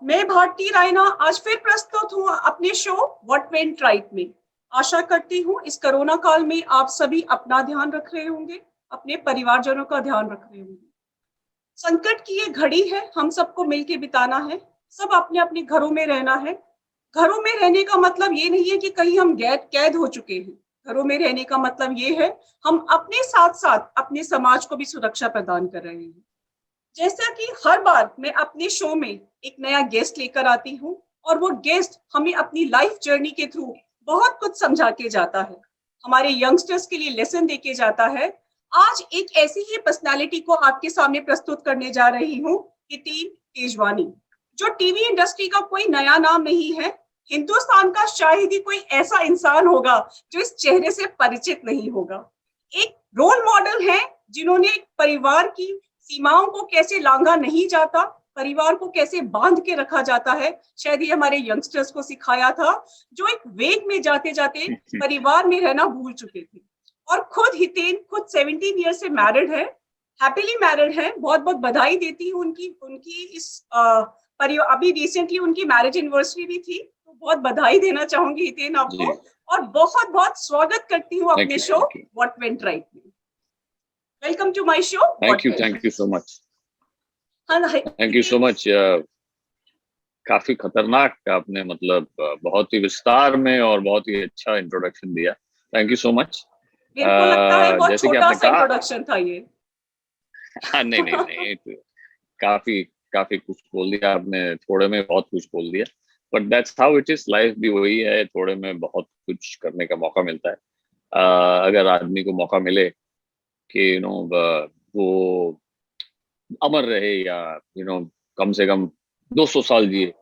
मैं भारती रायना आज फिर प्रस्तुत हूँ अपने शो व्हाट वेंट राइट में। आशा करती हूँ इस कोरोना काल में आप सभी अपना ध्यान रख रहे होंगे, अपने परिवारजनों का ध्यान रख रहे होंगे। संकट की ये घड़ी है, हम सबको मिलके बिताना है, सब अपने अपने घरों में रहना है। घरों में रहने का मतलब ये नहीं है कि कहीं हम कैद हो चुके हैं। घरों में रहने का मतलब ये है हम अपने साथ साथ अपने समाज को भी सुरक्षा प्रदान कर रहे हैं। जैसा कि हर बार मैं अपने शो में एक नया गेस्ट लेकर आती हूँ और वो गेस्ट हमें अपनी लाइफ जर्नी के थ्रू बहुत कुछ समझा के जाता है, हमारे यंगस्टर्स के लिए लेसन दे के जाता है। आज एक ऐसी ही पर्सनालिटी को आपके सामने प्रस्तुत करने जा रही हूँ, नितिन तेजवानी, जो टीवी इंडस्ट्री का कोई नया नाम नहीं है। हिंदुस्तान का शायद ही कोई ऐसा इंसान होगा जो इस चेहरे से परिचित नहीं होगा। एक रोल मॉडल है जिन्होंने एक परिवार की सीमाओं को कैसे लांघा नहीं जाता, परिवार को कैसे बांध के रखा जाता है, शायद ये हमारे यंगस्टर्स को सिखाया था, जो एक वेग में जाते जाते परिवार में रहना भूल चुके थे। और खुद हितेन खुद 17 ईयर से मैरिड है, हैप्पीली मैरिड है। बहुत बहुत बधाई देती हूँ उनकी उनकी इस अभी रिसेंटली उनकी मैरिज एनिवर्सरी भी थी, तो बहुत बधाई देना चाहूंगी हितेन आपको और बहुत बहुत स्वागत करती हूँ अपने शो व्हाट वेंट राइट में। Welcome to my show. Thank you so much. Thank you so much. काफी खतरनाक आपने मतलब बहुत ही विस्तार में और बहुत ही अच्छा इंट्रोडक्शन दिया। Thank you so much. मेरे को लगता है बहुत छोटा सा इंट्रोडक्शन था ये। नहीं तो काफी काफी कुछ बोल दिया आपने, थोड़े में बहुत कुछ बोल दिया, but that's how it is. Life भी वही है, थोड़े में बहुत कुछ करने का मौका मिलता है। अगर आदमी को मौका मिले कि वो अमर रहे या कम से कम 200 साल जिए,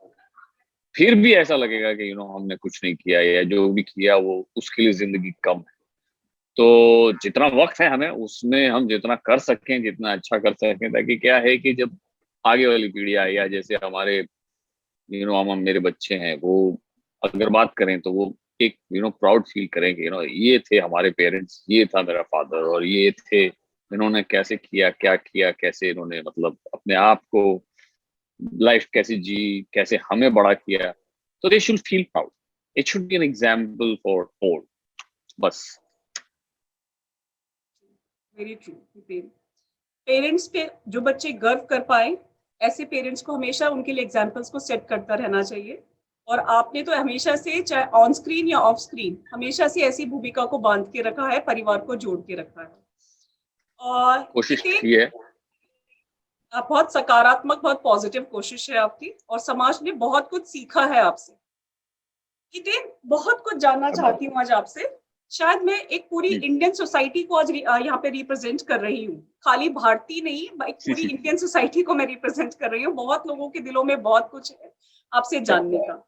फिर भी ऐसा लगेगा कि हमने कुछ नहीं किया या जो भी किया वो उसके लिए जिंदगी कम है। तो जितना वक्त है हमें उसमें हम जितना कर सकें, जितना अच्छा कर सकें, ताकि क्या है कि जब आगे वाली पीढ़ी आए या जैसे हमारे हम मेरे बच्चे हैं, वो अगर बात करें तो वो एक प्राउड फील करें कि ये थे हमारे पेरेंट्स, ये था मेरा फादर और ये थे, इन्होंने कैसे किया, क्या किया, कैसे इन्होंने मतलब अपने आप को लाइफ कैसे जी, कैसे हमें बड़ा किया। तो they should feel proud, it should be an example for all. बस। Very true. पेरेंट्स पे जो बच्चे गर्व कर पाए, ऐसे पेरेंट्स को हमेशा उनके लिए एग्जाम्पल्स को सेट करता रहना चाहिए। और आपने तो हमेशा से, चाहे ऑन स्क्रीन या ऑफ स्क्रीन, हमेशा से ऐसी भूमिका को बांध के रखा है, परिवार को जोड़ के रखा है। और कोशिश की है। आप बहुत सकारात्मक, बहुत पॉजिटिव कोशिश है आपकी और समाज ने बहुत कुछ सीखा है आपसे। हितेन, बहुत कुछ जानना चाहती हूँ आज आपसे। शायद मैं एक पूरी इंडियन सोसाइटी को आज यहाँ पे रिप्रेजेंट कर रही हूँ, खाली भारतीय नहीं, एक पूरी इंडियन सोसाइटी को मैं रिप्रेजेंट कर रही हूँ। बहुत लोगों के दिलों में बहुत कुछ है आपसे जानने का।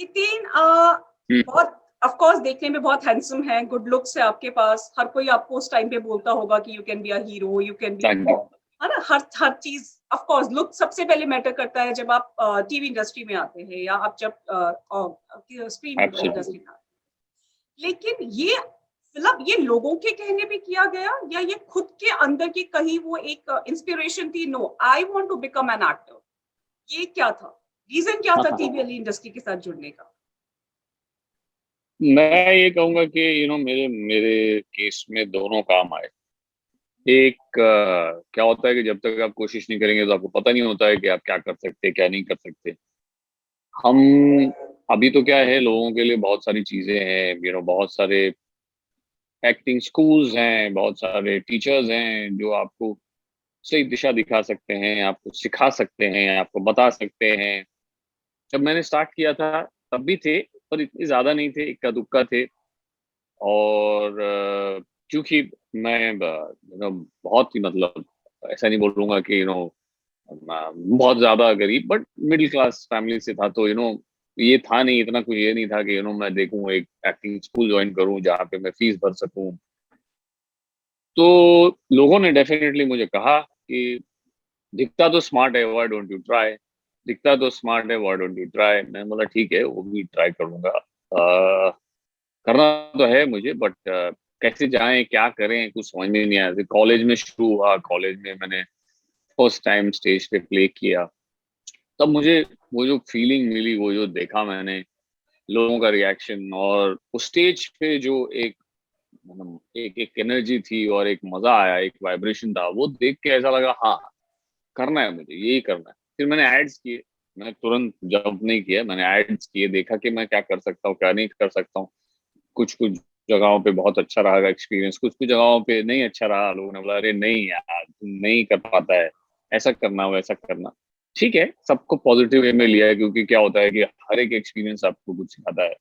हितेन बहुत ऑफ कोर्स देखने में बहुत हैंडसम है, गुड लुक्स है आपके पास, हर कोई आपको उस टाइम पे बोलता होगा कि you can be a hero, you can be, है ना। हर चीज ऑफ कोर्स लुक सबसे पहले मैटर करता है जब आप टीवी इंडस्ट्री में आते हैं या आप जब स्क्रीन इंडस्ट्री में आते हैं। लेकिन ये मतलब ये लोगों के कहने पे किया गया या ये खुद के अंदर की कहीं वो एक इंस्पिरेशन थी, no I want to become an actor, ये क्या था, रीजन क्या था टीवी इंडस्ट्री के साथ जुड़ने का? मैं ये कहूंगा कि मेरे मेरे केस में दोनों काम आए। एक क्या होता है कि जब तक आप कोशिश नहीं करेंगे तो आपको पता नहीं होता है कि आप क्या कर सकते, क्या नहीं कर सकते। हम अभी तो क्या है, लोगों के लिए बहुत सारी चीजें हैं, बहुत सारे एक्टिंग स्कूल्स हैं, बहुत सारे टीचर्स हैं जो आपको सही दिशा दिखा सकते हैं, आपको सिखा सकते हैं, आपको बता सकते हैं। जब मैंने स्टार्ट किया था तब भी थे, पर इतने ज्यादा नहीं थे, इक्का दुक्का थे। और क्योंकि मैं बहुत ही मतलब ऐसा नहीं बोलूंगा कि बहुत ज्यादा गरीब, बट मिडिल क्लास फैमिली से था, तो ये था नहीं, इतना कुछ ये नहीं था कि मैं देखूं एक एक्टिंग स्कूल ज्वाइन करूं जहाँ पे मैं फीस भर सकूं। तो लोगों ने डेफिनेटली मुझे कहा कि दिखता तो स्मार्ट है, व्हाई डोंट यू ट्राई, दिखता तो स्मार्ट है, व्हाई डोंट यू ट्राई। मैं बोला ठीक है, वो भी ट्राई करूंगा। करना तो है मुझे, बट कैसे जाएं, क्या करें, कुछ समझ में नहीं आया। कॉलेज में शुरू हुआ, कॉलेज में मैंने फर्स्ट टाइम स्टेज पे प्ले किया। तब मुझे वो जो फीलिंग मिली, वो जो देखा मैंने, लोगों का रिएक्शन, और उस स्टेज पे जो एक मतलब एक एक एनर्जी थी और एक मजा आया, एक वाइब्रेशन था, वो देख के ऐसा लगा हाँ, करना है मुझे, यही करना है। फिर मैंने एड्स किए, मैंने तुरंत जंप नहीं किया, मैंने एड्स किए, देखा कि मैं क्या कर सकता हूँ, क्या नहीं कर सकता हूँ। कुछ कुछ जगहों पे बहुत अच्छा रहा एक्सपीरियंस, कुछ कुछ जगहों पे नहीं अच्छा रहा, लोगों ने बोला अरे नहीं यार तुम नहीं कर पाता है, ऐसा करना वैसा करना। ठीक है, सबको पॉजिटिव वे में लिया है, क्योंकि क्या होता है कि हर एक एक्सपीरियंस आपको कुछ सिखाता है।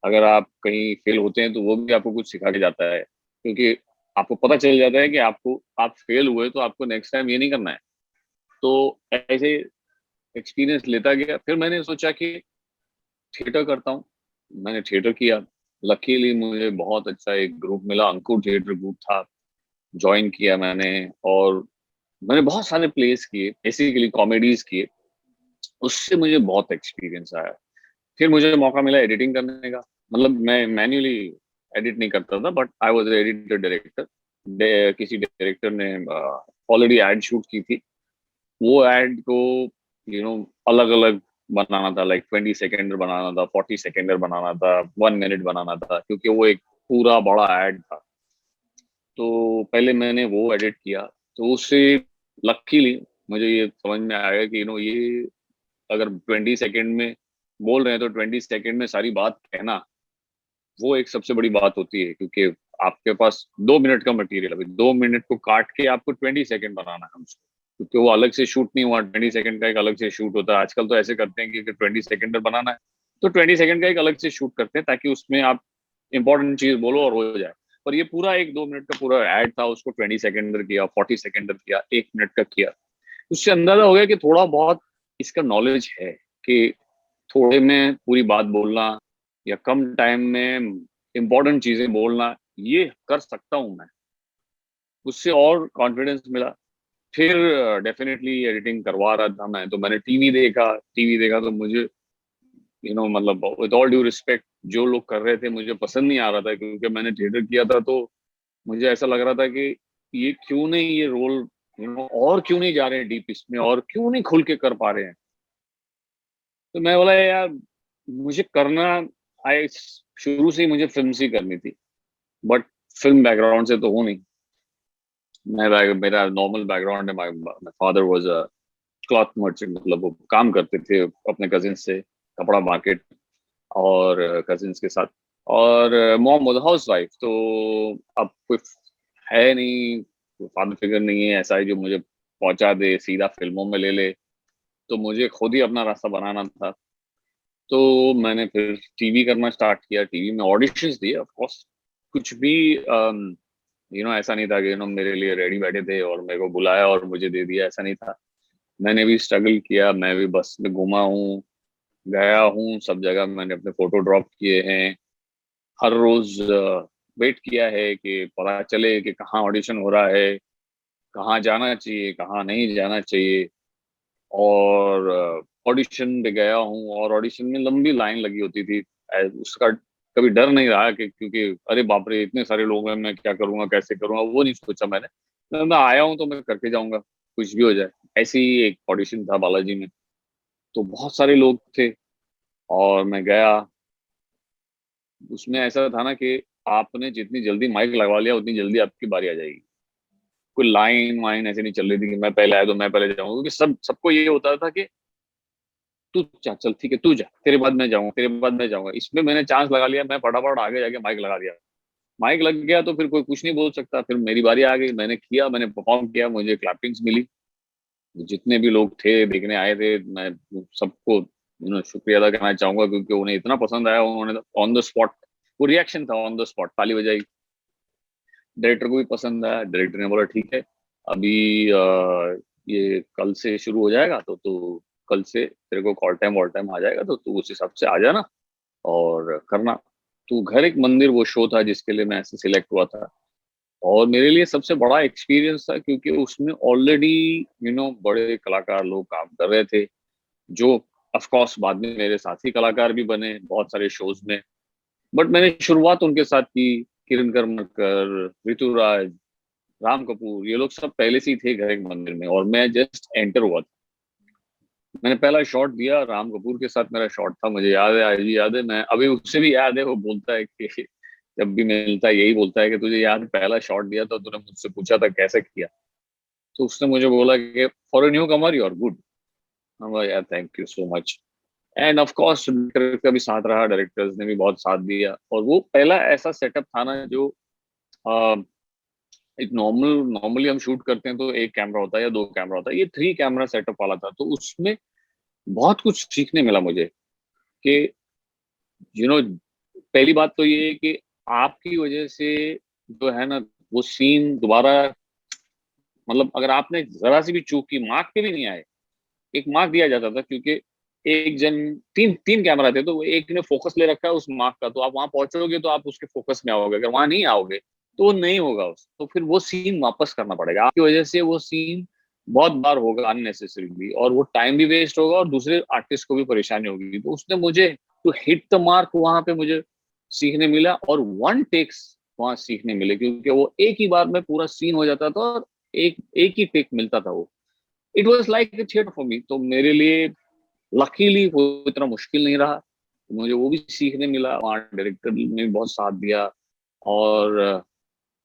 अगर आप कहीं फेल होते हैं तो वो भी आपको कुछ सिखा के जाता है, क्योंकि आपको पता चल जाता है कि आपको आप फेल हुए तो आपको नेक्स्ट टाइम ये नहीं करना है। तो ऐसे एक्सपीरियंस लेता गया। फिर मैंने सोचा कि थिएटर करता हूँ, मैंने थिएटर किया। लकीली मुझे बहुत अच्छा एक ग्रुप मिला, अंकुर थिएटर ग्रुप था, ज्वाइन किया मैंने। और मैंने बहुत सारे प्लेस किए, बेसिकली कॉमेडीज किए, उससे मुझे बहुत एक्सपीरियंस आया। फिर मुझे मौका मिला एडिटिंग करने का। मतलब मैं मैन्युअली एडिट नहीं करता था, but I was editor director. किसी डायरेक्टर ने ऑलरेडी एड शूट की थी, वो एड को अलग अलग बनाना था, लाइक 20 सेकेंड बनाना था, 40 सेकेंड बनाना था, 1 मिनट बनाना था, क्योंकि वो एक पूरा बड़ा एड था। तो पहले मैंने वो एडिट किया। तो उससे लकीली मुझे ये समझ में आया कि ये अगर 20 सेकेंड में बोल रहे हैं तो 20 सेकेंड में सारी बात कहना, वो एक सबसे बड़ी बात होती है, क्योंकि आपके पास 2 मिनट का मटेरियल, अभी 2 मिनट को काट के आपको 20 सेकेंड बनाना है उसको, क्योंकि वो अलग से शूट नहीं हुआ। 20 सेकेंड का एक अलग से शूट होता है। आजकल तो ऐसे करते हैं कि 20 सेकेंड बनाना है तो 20 सेकेंड का एक अलग से शूट करते हैं, ताकि उसमें आप इंपॉर्टेंट चीज बोलो और हो जाए। पर ये पूरा एक 2 मिनट का पूरा एड था, उसको 20 सेकेंड किया, 40 सेकेंड किया, 1 मिनट का किया। उससे अंदाजा हो गया कि थोड़ा बहुत इसका नॉलेज है, कि थोड़े में पूरी बात बोलना या कम टाइम में इंपॉर्टेंट चीजें बोलना, ये कर सकता हूं मैं। उससे और कॉन्फिडेंस मिला। फिर डेफिनेटली एडिटिंग करवा रहा था मैं, तो मैंने टीवी देखा तो मुझे मतलब विद ऑल ड्यू रिस्पेक्ट, जो लोग कर रहे थे मुझे पसंद नहीं आ रहा था, क्योंकि मैंने थिएटर किया था। तो मुझे ऐसा लग रहा था कि ये क्यों नहीं, ये रोल और क्यों नहीं जा रहे हैं डीप इसमें, और क्यों नहीं खुल के कर पा रहे हैं। तो मैं बोला यार, मुझे करना, आई शुरू से ही मुझे फिल्म सी करनी थी, बट फिल्म बैकग्राउंड से तो हूँ नहीं। मेरा नॉर्मल बैकग्राउंड है। My father was a cloth merchant, मतलब वो काम करते थे अपने कजिन से, कपड़ा मार्केट, और कजिन्स के साथ। और मॉम वाज हाउस वाइफ। तो अब कोई है नहीं, फादर फिगर नहीं है ऐसा है जो मुझे पहुंचा दे सीधा फिल्मों में ले ले। तो मुझे खुद ही अपना रास्ता बनाना था। तो मैंने फिर टीवी करना स्टार्ट किया, टीवी में ऑडिशंस दिए ऑफ कोर्स। कुछ भी ऐसा नहीं था कि मेरे लिए रेडी बैठे थे और मेरे को बुलाया और मुझे दे दिया, ऐसा नहीं था। मैंने भी स्ट्रगल किया, मैं भी बस में घुमा हूँ, गया हूँ, सब जगह मैंने अपने फोटो ड्रॉप किए हैं। हर रोज वेट किया है कि पता चले कि कहाँ ऑडिशन हो रहा है, कहाँ जाना चाहिए, कहाँ नहीं जाना चाहिए। और ऑडिशन पे गया हूँ, और ऑडिशन में लंबी लाइन लगी होती थी। उसका कभी डर नहीं रहा कि, क्योंकि अरे बाप रे इतने सारे लोग हैं, मैं क्या करूंगा, कैसे करूंगा, वो नहीं सोचा मैंने। मैं आया हूँ तो मैं करके जाऊंगा, कुछ भी हो जाए। ऐसे ही एक ऑडिशन था बालाजी में, तो बहुत सारे लोग थे और मैं गया। उसमें ऐसा था ना कि आपने जितनी जल्दी माइक लगवा लिया उतनी जल्दी आपकी बारी आ जाएगी। कोई लाइन वाइन ऐसे नहीं चल रही थी कि मैं पहले आया तो मैं पहले जाऊंगा, क्योंकि सबको ये होता था कि तू जा, चल ठीक है तू जा, तेरे बाद मैं जाऊंगा, तेरे बाद मैं जाऊंगा। इसमें मैंने चांस लगा लिया, मैं फटाफट आगे जाके माइक लगा दिया। माइक लग गया तो फिर कोई कुछ नहीं बोल सकता। फिर मेरी बारी आ गई, मैंने किया, मैंने परफॉर्म किया, मुझे क्लैपिंग्स मिली। जितने भी लोग थे देखने आए थे, मैं सबको शुक्रिया अदा करना चाहूंगा, क्योंकि उन्हें इतना पसंद आया, उन्होंने ऑन द स्पॉट, वो रिएक्शन था, ऑन द स्पॉट ताली बजाई। डायरेक्टर को भी पसंद आया, डायरेक्टर ने बोला ठीक है, अभी ये कल से शुरू हो जाएगा, तो तू कल से तेरे को कॉल टाइम वॉल टाइम आ जाएगा, तो तू उस हिसाब से आ जाना और करना। तो घर एक मंदिर वो शो था जिसके लिए मैं ऐसे सिलेक्ट हुआ था। और मेरे लिए सबसे बड़ा एक्सपीरियंस था, क्योंकि उसमें ऑलरेडी बड़े कलाकार लोग काम कर रहे थे, जो ऑफ कोर्स बाद में मेरे साथी कलाकार भी बने बहुत सारे शोज में। बट मैंने शुरुआत उनके साथ की। किरण कर्मकर, ऋतुराज, राम कपूर, ये लोग सब पहले से ही थे घर एक मंदिर में, और मैं जस्ट एंटर हुआ था। मैंने पहला शॉट दिया, राम कपूर के साथ मेरा शॉट था, मुझे याद है, आज भी याद है। मैं अभी उससे भी याद है, वो बोलता है कि जब भी मिलता है यही बोलता है कि तुझे याद है पहला शॉट दिया तो तूने मुझसे पूछा था कैसे किया। तो उसने मुझे बोला कि for a newcomer you are good. यार thank you so much. And of course director का भी साथ रहा, डायरेक्टर्स ने भी बहुत साथ दिया, और वो पहला ऐसा सेटअप था ना जो एक नॉर्मली हम शूट करते हैं तो एक कैमरा होता है या दो कैमरा होता है, ये 3 कैमरा सेटअप वाला था। तो उसमें बहुत कुछ सीखने मिला मुझे कि यू नो पहली बात तो ये है कि आपकी वजह से जो है ना वो सीन दोबारा, मतलब अगर आपने जरा सी भी चूक की, मार्क पे भी नहीं आए, एक मार्क दिया जाता था, क्योंकि एक जन, तीन तीन कैमरा थे तो एक ने फोकस ले रखा है उस मार्क का, तो आप वहां पहुंचोगे तो आप उसके फोकस में आओगे, अगर वहां नहीं आओगे तो वो नहीं होगा उस, तो फिर वो सीन वापस करना पड़ेगा आपकी वजह से। वो सीन बहुत बार होगा अननेसेसरीली, और वो टाइम भी वेस्ट होगा और दूसरे आर्टिस्ट को भी परेशानी होगी। तो उसने मुझे टू हिट द मार्क वहां पे मुझे सीखने मिला, और वन टेक्स वहां सीखने मिले, क्योंकि वो एक ही बार में पूरा सीन हो जाता था और एक एक ही टेक मिलता था वो। It was like A theatre for me. तो मेरे लिए लकीली वो इतना मुश्किल नहीं रहा, मुझे वो भी सीखने मिला, वहाँ डायरेक्टर ने भी बहुत साथ दिया। और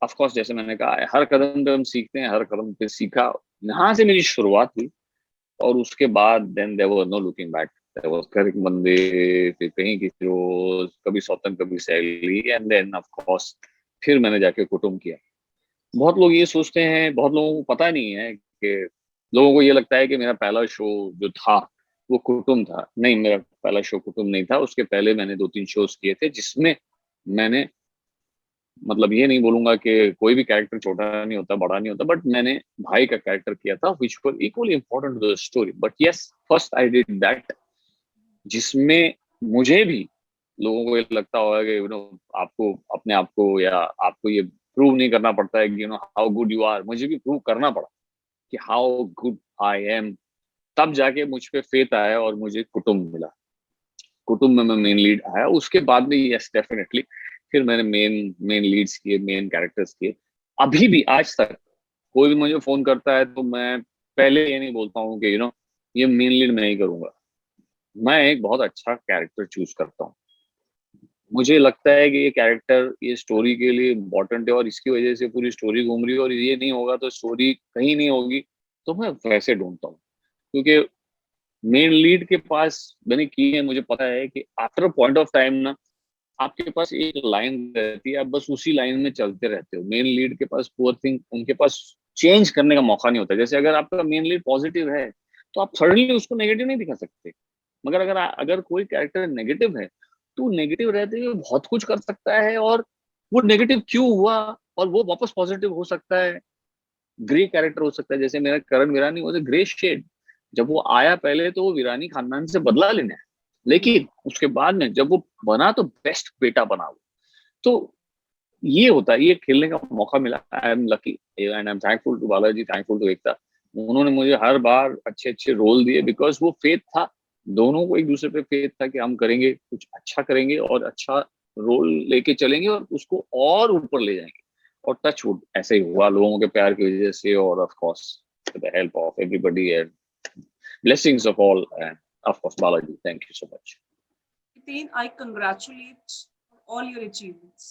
ऑफ कोर्स जैसे मैंने कहा है, हर कदम पे हम सीखते हैं, हर कदम पे सीखा। यहाँ से मेरी शुरुआत हुई, और उसके बाद then there was no looking back. There was करिक बंदे, फिर कहीं की रोज, कभी सौतन कभी सैली, एंड देन ऑफ कोर्स फिर मैंने जाके कुटुम किया। बहुत लोग ये सोचते हैं, बहुत लोगों को पता नहीं है कि लोगों को ये लगता है कि मेरा पहला शो जो था वो कुटुम था। नहीं, मेरा पहला शो कुटुम नहीं था, उसके पहले मैंने 2-3 शोज किए थे जिसमें मैंने, मतलब ये नहीं बोलूंगा कि कोई भी कैरेक्टर छोटा नहीं होता, बड़ा नहीं होता, बट मैंने भाई का कैरेक्टर किया था which were equally important to the story. But yes, first I did that, जिसमें मुझे भी, लोगों को ये लगता होगा कि आपको अपने आप को, या आपको ये प्रूव नहीं करना पड़ता है कि हाउ गुड यू आर। मुझे भी प्रूव करना पड़ा कि हाउ गुड आई एम, तब जाके मुझ पे फेथ आया और मुझे कुटुम्ब मिला। कुटुम्ब में मैं मेन लीड आया, उसके बाद में यस डेफिनेटली फिर मैंने मेन मेन लीड्स किए, मेन कैरेक्टर्स किए। अभी भी आज तक कोई भी मुझे फोन करता है तो मैं पहले ये नहीं बोलता हूँ कि ये मेन लीड मैं ही करूंगा। मैं एक बहुत अच्छा कैरेक्टर चूज करता हूँ, मुझे लगता है कि ये कैरेक्टर ये स्टोरी के लिए इम्पोर्टेंट है और इसकी वजह से पूरी स्टोरी घूम रही है, और ये नहीं होगा तो स्टोरी कहीं नहीं होगी। तो मैं वैसे ढूंढता हूँ, क्योंकि मेन लीड के पास मैंने की है, मुझे पता है कि आफ्टर पॉइंट ऑफ टाइम ना आपके पास एक लाइन रहती है, आप बस उसी लाइन में चलते रहते हो। मेन लीड के पास पुअर थिंग, उनके पास चेंज करने का मौका नहीं होता। जैसे अगर आपका मेन लीड पॉजिटिव है तो आप सडनली उसको नेगेटिव नहीं दिखा सकते, मगर अगर अगर कोई कैरेक्टर नेगेटिव है तो नेगेटिव रहते हुए बहुत कुछ कर सकता है, और वो नेगेटिव क्यों हुआ और वो वापस पॉजिटिव हो सकता है। ग्रे कैरेक्टर हो सकता है, जैसे मेरा करण वीरानी वॉज अ ग्रे शेड। जब वो आया पहले तो वो वीरानी खानदान से बदला लेने आया, लेकिन उसके बाद में जब वो बना तो बेस्ट बेटा बना वो। तो ये होता है, ये खेलने का मौका मिला। I am lucky and I am thankful to Balaji, thankful to Ekta. उन्होंने मुझे हर बार अच्छे अच्छे रोल दिए, बिकॉज वो फेथ था, दोनों को एक दूसरे पे फेथ था कि हम करेंगे, कुछ अच्छा करेंगे और अच्छा रोल लेके चलेंगे और उसको और ऊपर ले जाएंगे। और टच वुड ऐसे ही हुआ, लोगों के प्यार की वजह से, और of course with the help of everybody and blessings of all, and of course Balaji, thank you so much. Nitin, I congratulate all your achievements.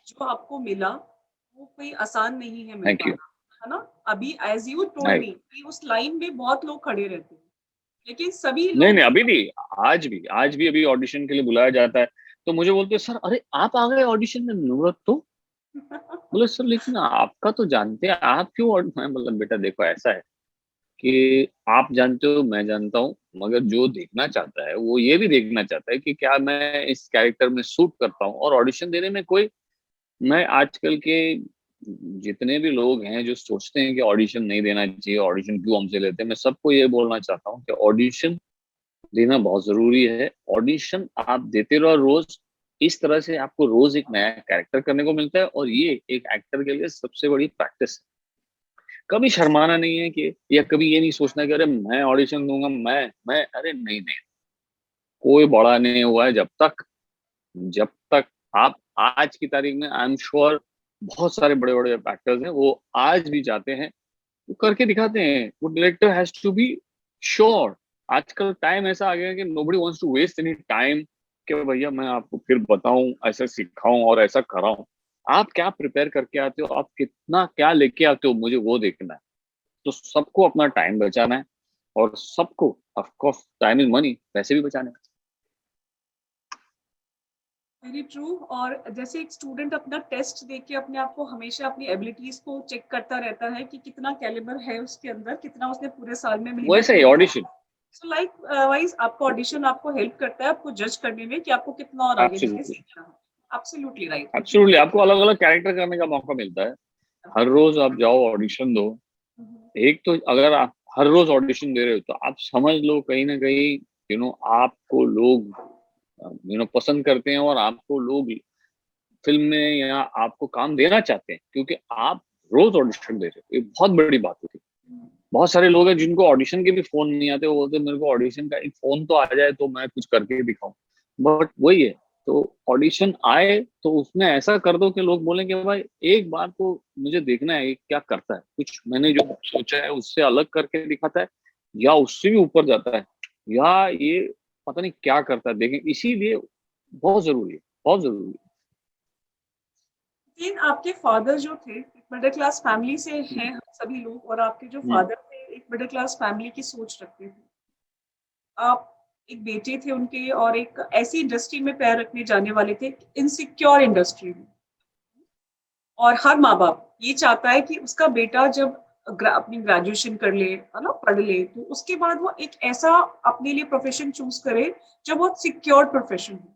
जो आपको मिला वो कोई आसान नहीं है मिल Thank you. पाना, है ना? अभी एज यू टोल्ड नहीं मी कि उस लाइन में बहुत लोग खड़े रहते हैं, लेकिन सभी नहीं लोग नहीं, अभी भी, आज भी अभी ऑडिशन के लिए बुलाया जाता है तो मुझे बोलते हैं सर, अरे आप आ गए ऑडिशन में, नूरत तो। बोले सर लेकिन आपका तो जानते हैं, आप क्यों मैं मतलब बेटा देखो ऐसा है कि आप जानते हो, मैं जानता हूँ, मगर जो देखना चाहता है वो ये भी देखना चाहता है कि क्या मैं इस कैरेक्टर में सूट करता हूँ। और ऑडिशन देने में कोई, मैं आजकल के जितने भी लोग हैं जो सोचते हैं कि ऑडिशन नहीं देना चाहिए, ऑडिशन क्यों हमसे लेते हैं, मैं सबको ये बोलना चाहता हूँ कि ऑडिशन देना बहुत जरूरी है। ऑडिशन आप देते रहो रोज, इस तरह से आपको रोज एक नया कैरेक्टर करने को मिलता है, और ये एक एक्टर के लिए सबसे बड़ी प्रैक्टिस है। कभी शर्माना नहीं है कि, या कभी ये नहीं सोचना कि अरे मैं ऑडिशन दूंगा, मैं अरे नहीं नहीं, कोई बड़ा नहीं हुआ है जब तक आप, आज की तारीख में आई एम श्योर बहुत सारे बड़े बड़े एक्टर्स हैं वो आज भी जाते हैं, वो करके दिखाते हैं। वो director has to be sure, आजकल टाइम ऐसा आ गया है कि nobody wants to waste any time कि भैया मैं आपको फिर बताऊं, ऐसा सिखाऊं और ऐसा कराऊं। आप क्या प्रिपेयर करके आते हो, आप कितना क्या लेके आते हो, मुझे वो देखना है। तो सबको अपना टाइम बचाना है, और सबको of course time is money, पैसे भी बचाने हैं। Very true. और जैसे एक स्टूडेंट अपना टेस्ट देख के अपने आप को हमेशा अपनी एबिलिटीज को चेक करता रहता है कि कितना कैलिबर है उसके अंदर, कितना उसने पूरे साल में मेहनत वैसे ही की। ऑडिशन। सो लाइक वाइज आपको ऑडिशन आपको हेल्प करता है आपको जज करने में कि आपको कितना और आगे जाके एब्सोल्युटली, सीखना है। Absolutely right. एब्सोल्युटली आपको अलग अलग कैरेक्टर करने का मौका मिलता है। हर रोज आप जाओ ऑडिशन दो। एक तो अगर आप हर रोज ऑडिशन दे रहे हो तो आप समझ लो कहीं ना कहीं आपको लोग पसंद करते हैं, और आपको लोग फिल्म में या आपको काम देना चाहते हैं, क्योंकि आप रोज ऑडिशन दे रहे हो। ये बहुत बड़ी बात होती है। बहुत सारे लोग हैं जिनको ऑडिशन के भी फोन नहीं आते, वो बोलते हैं, मेरे को ऑडिशन का एक फोन तो आ जाए तो मैं कुछ करके दिखाऊं। बट वही है, तो ऑडिशन आए तो उसमें ऐसा कर दो कि लोग बोलें कि भाई एक बार तो मुझे देखना है ये क्या करता है, कुछ मैंने जो सोचा है उससे अलग करके दिखाता है, या उससे भी ऊपर जाता है, या ये पता नहीं क्या करता है, देखें। इसीलिए बहुत जरूरी है, बहुत जरूरी है। लेकिन आपके फादर जो थे एक मिडिल क्लास फैमिली से हम्म, हैं हम सभी लोग, और आपके जो हम्म, फादर थे एक मिडिल क्लास फैमिली की सोच रखते थे। आप एक बेटे थे उनके, और एक ऐसी इंडस्ट्री में पैर रखने जाने वाले थे, इनसिक्योर इंडस्ट्री में। और हर माँ बाप ये चाहता है कि उसका बेटा जब अपनी ग्रेजुएशन कर ले, है ना, पढ़ ले, तो उसके बाद वो एक ऐसा अपने लिए प्रोफेशन चूज करे जो बहुत सिक्योर प्रोफेशन हो।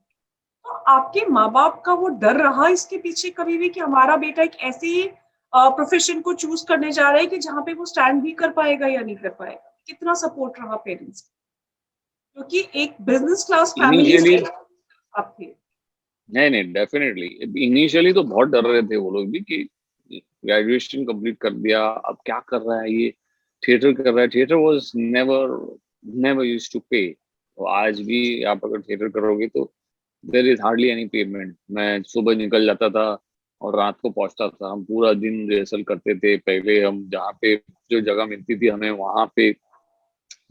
तो आपके माँ बाप का वो डर रहा इसके पीछे कभी भी कि हमारा बेटा एक ऐसी प्रोफेशन को चूज करने जा रहा है कि जहाँ पे वो स्टैंड भी कर पाएगा या नहीं कर पाएगा? कितना सपोर्ट रहा पेरेंट्स? क्योंकि एक बिजनेस क्लास फैमिली इनिशियली, से आप थे। नहीं नहीं, डेफिनेटली इनिशियली तो बहुत डर रहे थे वो लोग भी कि ग्रेजुएशन कंप्लीट कर दिया, अब क्या कर रहा है ये, थिएटर कर रहा है। Theatre was never never used to pay. तो आज भी आप अगर थिएटर करोगे तो there is hardly any payment. मैं सुबह निकल जाता था और रात को पहुंचता था। हम पूरा दिन रिहर्सल करते थे। पहले हम जहाँ पे जो जगह मिलती थी हमें, वहां पे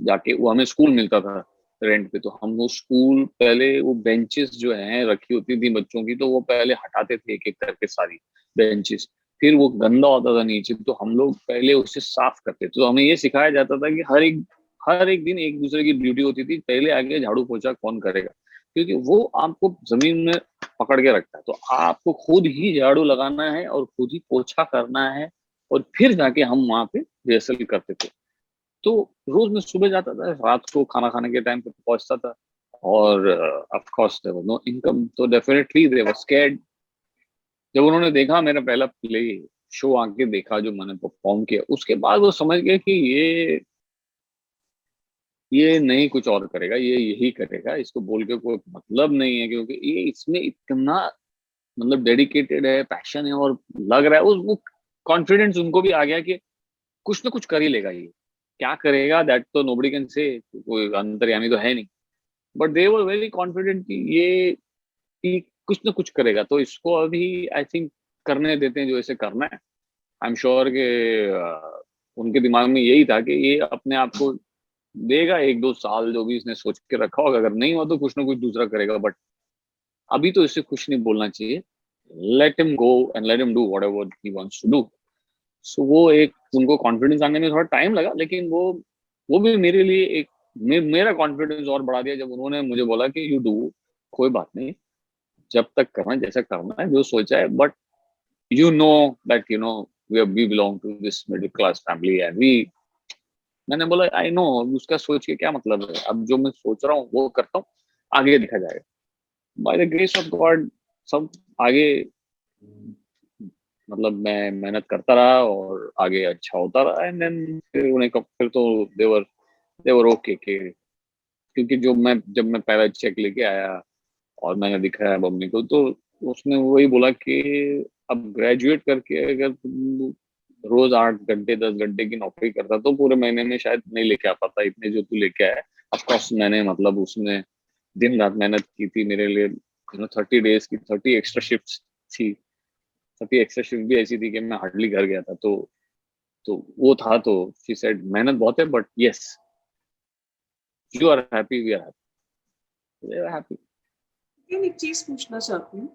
जाके, वो हमें स्कूल मिलता था रेंट पे, तो हम वो स्कूल पहले वो बेंचेस जो हैं रखी होती थी बच्चों की, तो वो पहले हटाते थे एक एक करके सारी बेंचेस। फिर वो गंदा होता था नीचे, तो हम लोग पहले उसे साफ करते थे। तो हमें ये सिखाया जाता था कि हर एक दिन एक दूसरे की ड्यूटी होती थी। पहले आगे झाड़ू पोछा कौन करेगा, क्योंकि वो आपको जमीन में पकड़ के रखता है। तो आपको खुद ही झाड़ू लगाना है और खुद ही पोछा करना है, और फिर जाके हम वहां पे रिहर्सल करते थे। तो रोज मैं सुबह जाता था, रात को खाना खाने के टाइम पे पहुंचता था। और of course there was no income, तो डेफिनेटली दे वर स्कैर्ड। जब उन्होंने देखा मेरा पहला प्ले शो आके देखा जो मैंने परफॉर्म किया, उसके बाद वो समझ गए कि ये नहीं कुछ और करेगा, ये यही करेगा, इसको बोल के कोई मतलब नहीं है, क्योंकि ये इसमें इतना मतलब डेडिकेटेड है, पैशन है, और लग रहा है वो कॉन्फिडेंस उनको भी आ गया कि कुछ ना कुछ कर ही लेगा ये। क्या करेगा दैट तो नोबडी कैन से, कोई अंतर्यामी तो है नहीं। But they were very confident कि कुछ ना कुछ करेगा, तो इसको अभी आई थिंक करने देते हैं जो इसे करना है। आई एम श्योर कि उनके दिमाग में यही था कि ये अपने आप को देगा 1-2 साल, जो भी इसने सोच के रखा होगा। अगर नहीं हुआ तो कुछ ना कुछ दूसरा करेगा, बट अभी तो इसे कुछ नहीं बोलना चाहिए। Let him go and let him do whatever he wants to do. So वो एक उनको कॉन्फिडेंस आने में थोड़ा टाइम लगा, लेकिन वो भी मेरे लिए एक मेरा कॉन्फिडेंस और बढ़ा दिया जब उन्होंने मुझे बोला कि यू डू, कोई बात नहीं, जब तक करना है, जैसा करना है, जो सोचा है, but you know that we belong to this middle class family and we. मैंने बोला आई नो, उसका सोच के क्या मतलब है, अब जो मैं सोच रहा हूँ वो करता हूँ, आगे देखा जाएगा। By the grace of God सब आगे, मतलब मैं मेहनत करता रहा और आगे अच्छा होता रहा। एंड देन फिर तो देवर ओके के, क्योंकि जब मैं पहला चेक लेके आया और मैंने दिखाया मम्मी को, तो उसने वही बोला कि अब ग्रेजुएट करके अगर तुम रोज 8 घंटे 10 घंटे की नौकरी करता तो पूरे महीने में शायद नहीं लेके आ पाता इतने जो तू लेके आया। ऑफकोर्स मैंने मतलब उसमें दिन रात मेहनत की थी मेरे लिए। 30 डेज की 30 एक्स्ट्रा शिफ्ट थी। 30 एक्स्ट्रा शिफ्ट भी ऐसी थी कि मैं हार्डली घर गया था। तो वो था, तो शी सेड मेहनत बहुत है, but yes, you are happy, we are happy. They are happy. लेकिन एक चीज पूछना चाहती हूँ,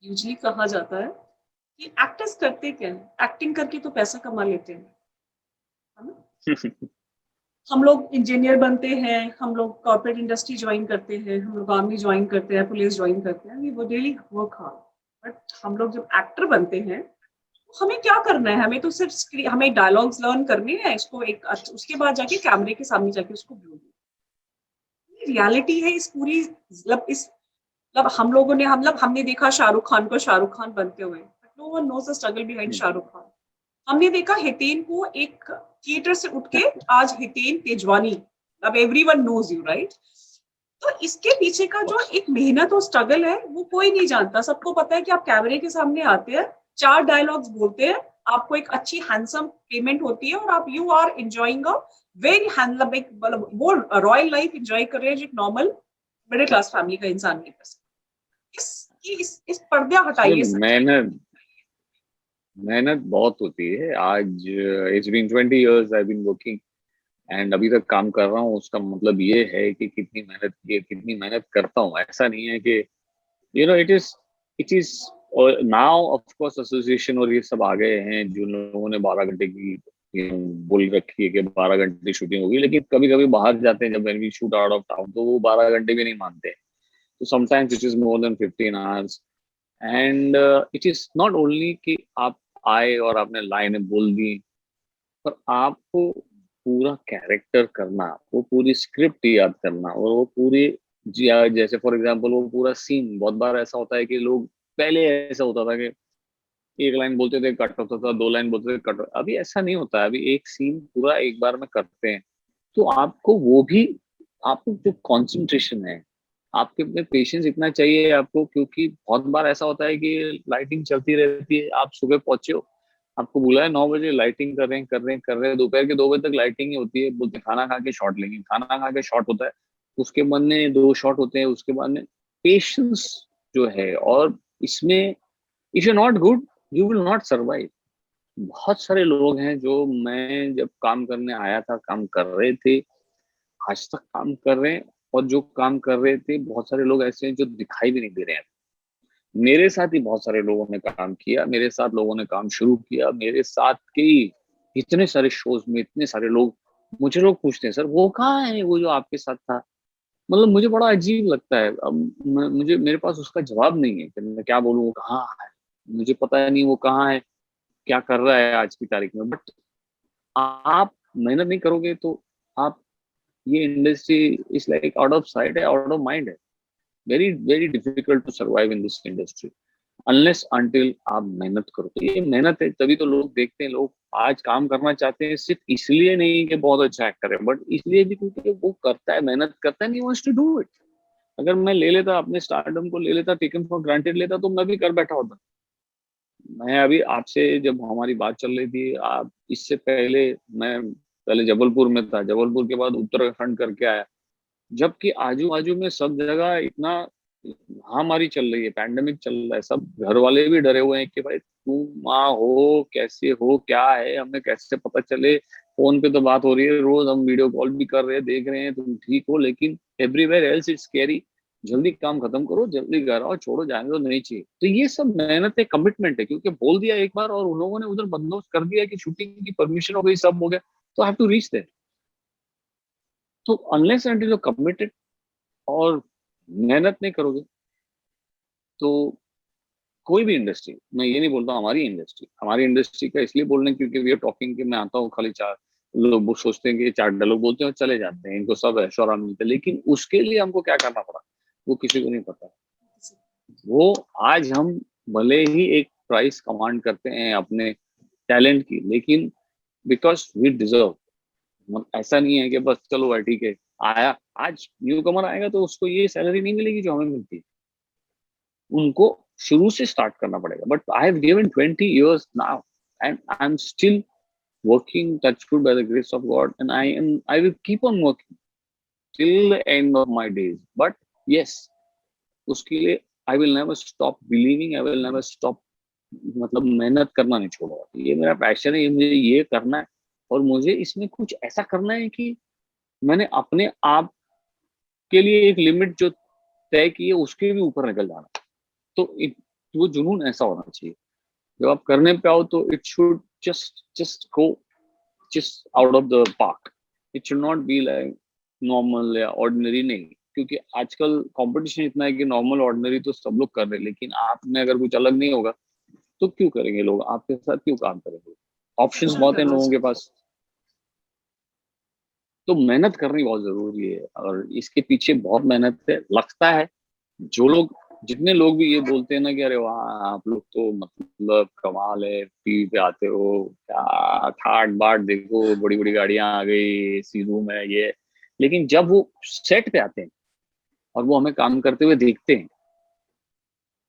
यूजली कहा जाता है कि एक्टर्स करते क्या है, एक्टिंग करके तो पैसा कमा लेते हैं, है ना? हम लोग इंजीनियर बनते हैं, हम लोग कॉर्पोरेट इंडस्ट्री ज्वाइन करते हैं, हम लोग आर्मी ज्वाइन करते हैं, पुलिस ज्वाइन करते हैं, वी वो डेली वर्क हार्ड। बट हम लोग जब एक्टर बनते हैं, तो हमें क्या करना है? हमें तो सिर्फ हमें डायलॉग्स लर्न करने हैं, इसको एक उसके बाद जाके कैमरे के सामने जाके उसको बोलना। रियलिटी है इस पूरी, मतलब इस, मतलब हम लोगों ने हमने देखा शाहरुख खान को शाहरुख खान बनते हुए, but no one knows the struggle behind Shahrukh Khan. हमने देखा हितेन को एक थिएटर से उठ के आज हितेन तेजवानी, अब एवरीवन नोज यू, राइट? तो इसके पीछे का जो एक मेहनत और स्ट्रगल है वो कोई नहीं जानता। सबको पता है कि आप कैमरे के सामने आते हैं, 4 डायलॉग्स बोलते हैं, आपको एक अच्छी हैंडसम पेमेंट होती है और आप you are enjoying a very handloom, एक वो रॉयल लाइफ एंजॉय कर रहे हैं जो एक नॉर्मल मिडिल क्लास फैमिली का इंसान नहीं कर सकता। इस पर्दे हटाइए। मेहनत मेहनत बहुत होती है। आज it's been 20 years I been working, and अभी तक काम कर रहा हूँ। उसका मतलब ये है कि कितनी मेहनत की है, कितनी मेहनत करता हूँ। ऐसा नहीं है कि इट इज और नाउ ऑफ कोर्स एसोसिएशन और ये सब आ गए हैं जिन लोगों ने 12 घंटे की बोल रखी है कि 12 घंटे शूटिंग होगी, लेकिन कभी कभी बाहर जाते हैं जब when we shoot out of town तो वो 12 घंटे भी नहीं मानते। तो sometimes it is more than 15 hours। And it is not only कि आप आए और आपने लाइनें बोल दी, पर आपको पूरा कैरेक्टर करना, वो पूरी स्क्रिप्ट याद करना और वो पूरी जैसे फॉर एग्जांपल वो पूरा सीन, बहुत बार ऐसा होता है कि लोग, पहले ऐसा होता था कि एक लाइन बोलते थे कट होता था, 2 लाइन बोलते थे कट। अभी ऐसा नहीं होता है। अभी एक सीन पूरा एक बार में करते हैं। तो आपको वो भी, आपको जो कंसंट्रेशन है, आपके अपने पेशेंस इतना चाहिए आपको, क्योंकि बहुत बार ऐसा होता है कि लाइटिंग चलती रहती है, आप सुबह पहुंचे हो, आपको बुलाया 9 बजे, लाइटिंग कर रहे हैं कर रहे हैं कर रहे हैं, दोपहर के 2 बजे तक लाइटिंग ही होती है। बोलते खाना खा के शॉट लेंगे, खाना खा के शॉट होता है, उसके बाद में 2 शॉट होते हैं, उसके बाद में पेशेंस जो है। और इसमें if you not good you will not survive. बहुत सारे लोग हैं जो, मैं जब काम करने आया था काम कर रहे थे, आज तक काम कर रहे हैं, और जो काम कर रहे थे बहुत सारे लोग ऐसे हैं जो दिखाई भी नहीं दे रहे हैं। मेरे साथ ही बहुत सारे लोगों ने काम किया, मेरे साथ लोगों ने काम शुरू किया, मेरे साथ के ही इतने सारे शोज में इतने सारे लोग, मुझे लोग पूछते हैं सर वो कहाँ है वो जो आपके साथ था। मतलब मुझे बड़ा अजीब लगता है। अब मुझे, मेरे पास उसका जवाब नहीं है कि मैं क्या बोलूँ वो कहाँ है। मुझे पता नहीं वो कहाँ है, क्या कर रहा है आज की तारीख में। बट आप मेहनत नहीं करोगे तो आप, ये industry is like out of sight है, आउट ऑफ माइंड है। Very very difficult to survive in this industry unless until आप मेहनत करो। तो ये मेहनत है, तभी तो लोग देखते हैं। लोग आज काम करना चाहते हैं सिर्फ इसलिए नहीं कि बहुत अच्छा एक्टर है, बट इसलिए भी क्योंकि वो करता है, मेहनत करता है, नहीं वांट्स टू डू इट। अगर मैं ले लेता अपने स्टारडम को, ले लेता, टेकन फॉर ग्रांटेड लेता, तो मैं भी कर बैठा होता। मैं अभी आपसे जब हमारी बात चल रही थी, आप इससे पहले, मैं पहले जबलपुर में था, जबलपुर के बाद उत्तराखंड करके आया, जबकि आजू बाजू में सब जगह इतना महामारी चल रही है, पैंडेमिक चल रहा है, सब घर वाले भी डरे हुए हैं कि भाई तुम माँ हो, कैसे हो, क्या है, हमें कैसे पता चले। फोन पे तो बात हो रही है रोज, हम वीडियो कॉल भी कर रहे हैं, देख रहे हैं तुम ठीक हो, लेकिन एवरीवेयर एल्स इट्स स्कैरी। जल्दी काम खत्म करो, जल्दी घर आओ, छोड़ो, जाने तो नहीं चाहिए। तो ये सब मेहनत है, कमिटमेंट है, क्योंकि बोल दिया एक बार और उन लोगों ने उधर बंदोबस्त कर दिया कि शूटिंग की परमिशन हो गई, सब हो गया, तो I have to reach there. तो अनलेस एंड कमिटेड और मेहनत नहीं करोगे तो कोई भी इंडस्ट्री, मैं ये नहीं बोलता हमारी इंडस्ट्री का इसलिए बोल रहे हैं क्योंकि वी आर टॉकिंग कि मैं आता हूँ खाली 4 लोग, वो सोचते हैं कि 4 डायलॉग बोलते हैं और चले जाते हैं, इनको सब ऐशो आराम मिलता है, लेकिन उसके लिए हमको क्या करना पड़ा वो किसी को नहीं पता। वो आज हम भले ही एक प्राइस कमांड करते हैं अपने टैलेंट की, लेकिन बिकॉज वी डिजर्व। ऐसा नहीं है कि बस चलो भाई ठीक है, आया, आज न्यू कमर आएगा तो उसको ये सैलरी नहीं मिलेगी जो हमें मिलती है, उनको शुरू से स्टार्ट करना पड़ेगा। But I have given 20 years now and I am still working, touch wood, by the grace of God, and I will keep on working till the end of my days. But yes, उसके लिए I will never stop believing, I will never stop, मतलब मेहनत करना नहीं छोड़ूंगा। ये मेरा passion है, ये मुझे ये करना है, और मुझे इसमें कुछ ऐसा करना है कि मैंने अपने आप के लिए एक लिमिट जो तय की है उसके भी ऊपर निकल जाना। तो वो जुनून ऐसा होना चाहिए, जब आप करने पे आओ तो it should just just go just out of the park. It should not be like normal या ऑर्डिनरी, नहीं। क्योंकि आजकल कंपटीशन इतना है कि नॉर्मल ऑर्डिनरी तो सब लोग कर रहे हैं, लेकिन आप में अगर कुछ अलग नहीं होगा तो क्यों करेंगे लोग आपके साथ, क्यों काम करेंगे? ऑप्शंस प्रदर्शन बहुत है करना लोगों के चाहिए। पास। तो मेहनत करनी बहुत जरूरी है और इसके पीछे बहुत मेहनत है, लगता है। जो लोग, जितने लोग भी ये बोलते हैं ना कि अरे वाह आप लोग तो मतलब कमाल है, टीवी पे आते हो, क्या ठाट बाट देखो, बड़ी बड़ी गाड़ियां आ गई, एसी रूम है, ये है। लेकिन जब वो सेट पे आते हैं और वो हमें काम करते हुए देखते हैं,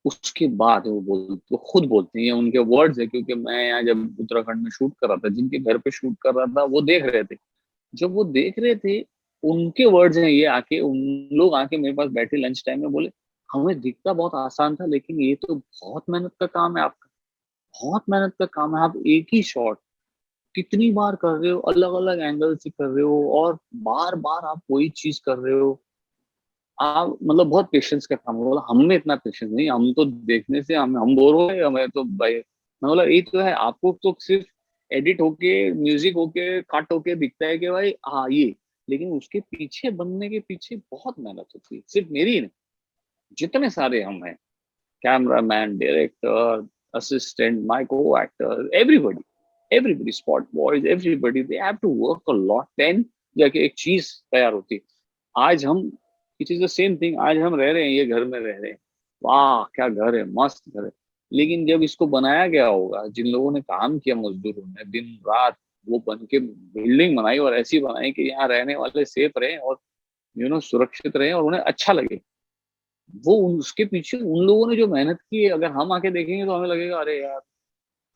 उसके बाद वो खुद बोलते हैं, ये उनके वर्ड्स है। क्योंकि मैं यहाँ जब उत्तराखंड में शूट कर रहा था, जिनके घर पे शूट कर रहा था, वो देख रहे थे। जब वो देख रहे थे, उनके वर्ड्स हैं ये, आके उन लोग आके मेरे पास बैठे लंच टाइम में, बोले हमें दिखता बहुत आसान था, लेकिन ये तो बहुत मेहनत का काम है आपका, बहुत मेहनत का काम है। आप एक ही शॉट कितनी बार कर रहे हो, अलग अलग एंगल से कर रहे हो, और बार बार आप वही चीज कर रहे हो। आप मतलब बहुत पेशेंस का काम है। बोला हम में इतना पेशेंस नहीं, हम तो देखने से हम बोर हो गए, हमें तो भाई। मैं बोला यही तो है, आपको तो सिर्फ एडिट होके, म्यूजिक होके, कट होके दिखता है कि भाई हाँ ये, लेकिन उसके पीछे, बनने के पीछे बहुत मेहनत होती है, सिर्फ मेरी ही नहीं, जितने सारे हम हैं, camera man, director, assistant, my co-actor, everybody, everybody, spot boys, everybody, they have to work a lot, then जाके एक चीज तैयार होती है। आज हम, it is the same thing, आज हम रह रहे हैं, ये घर में रह रहे हैं, वाह क्या घर है, मस्त घर है। लेकिन जब इसको बनाया गया होगा, जिन लोगों ने काम किया, मजदूरों ने दिन रात, वो बन के बिल्डिंग बनाई, और ऐसी बनाई कि यहाँ रहने वाले सेफ रहे, और सुरक्षित रहे, और उन्हें अच्छा लगे। वो उसके पीछे उन लोगों ने जो मेहनत की है, अगर हम आके देखेंगे तो हमें लगेगा अरे यार,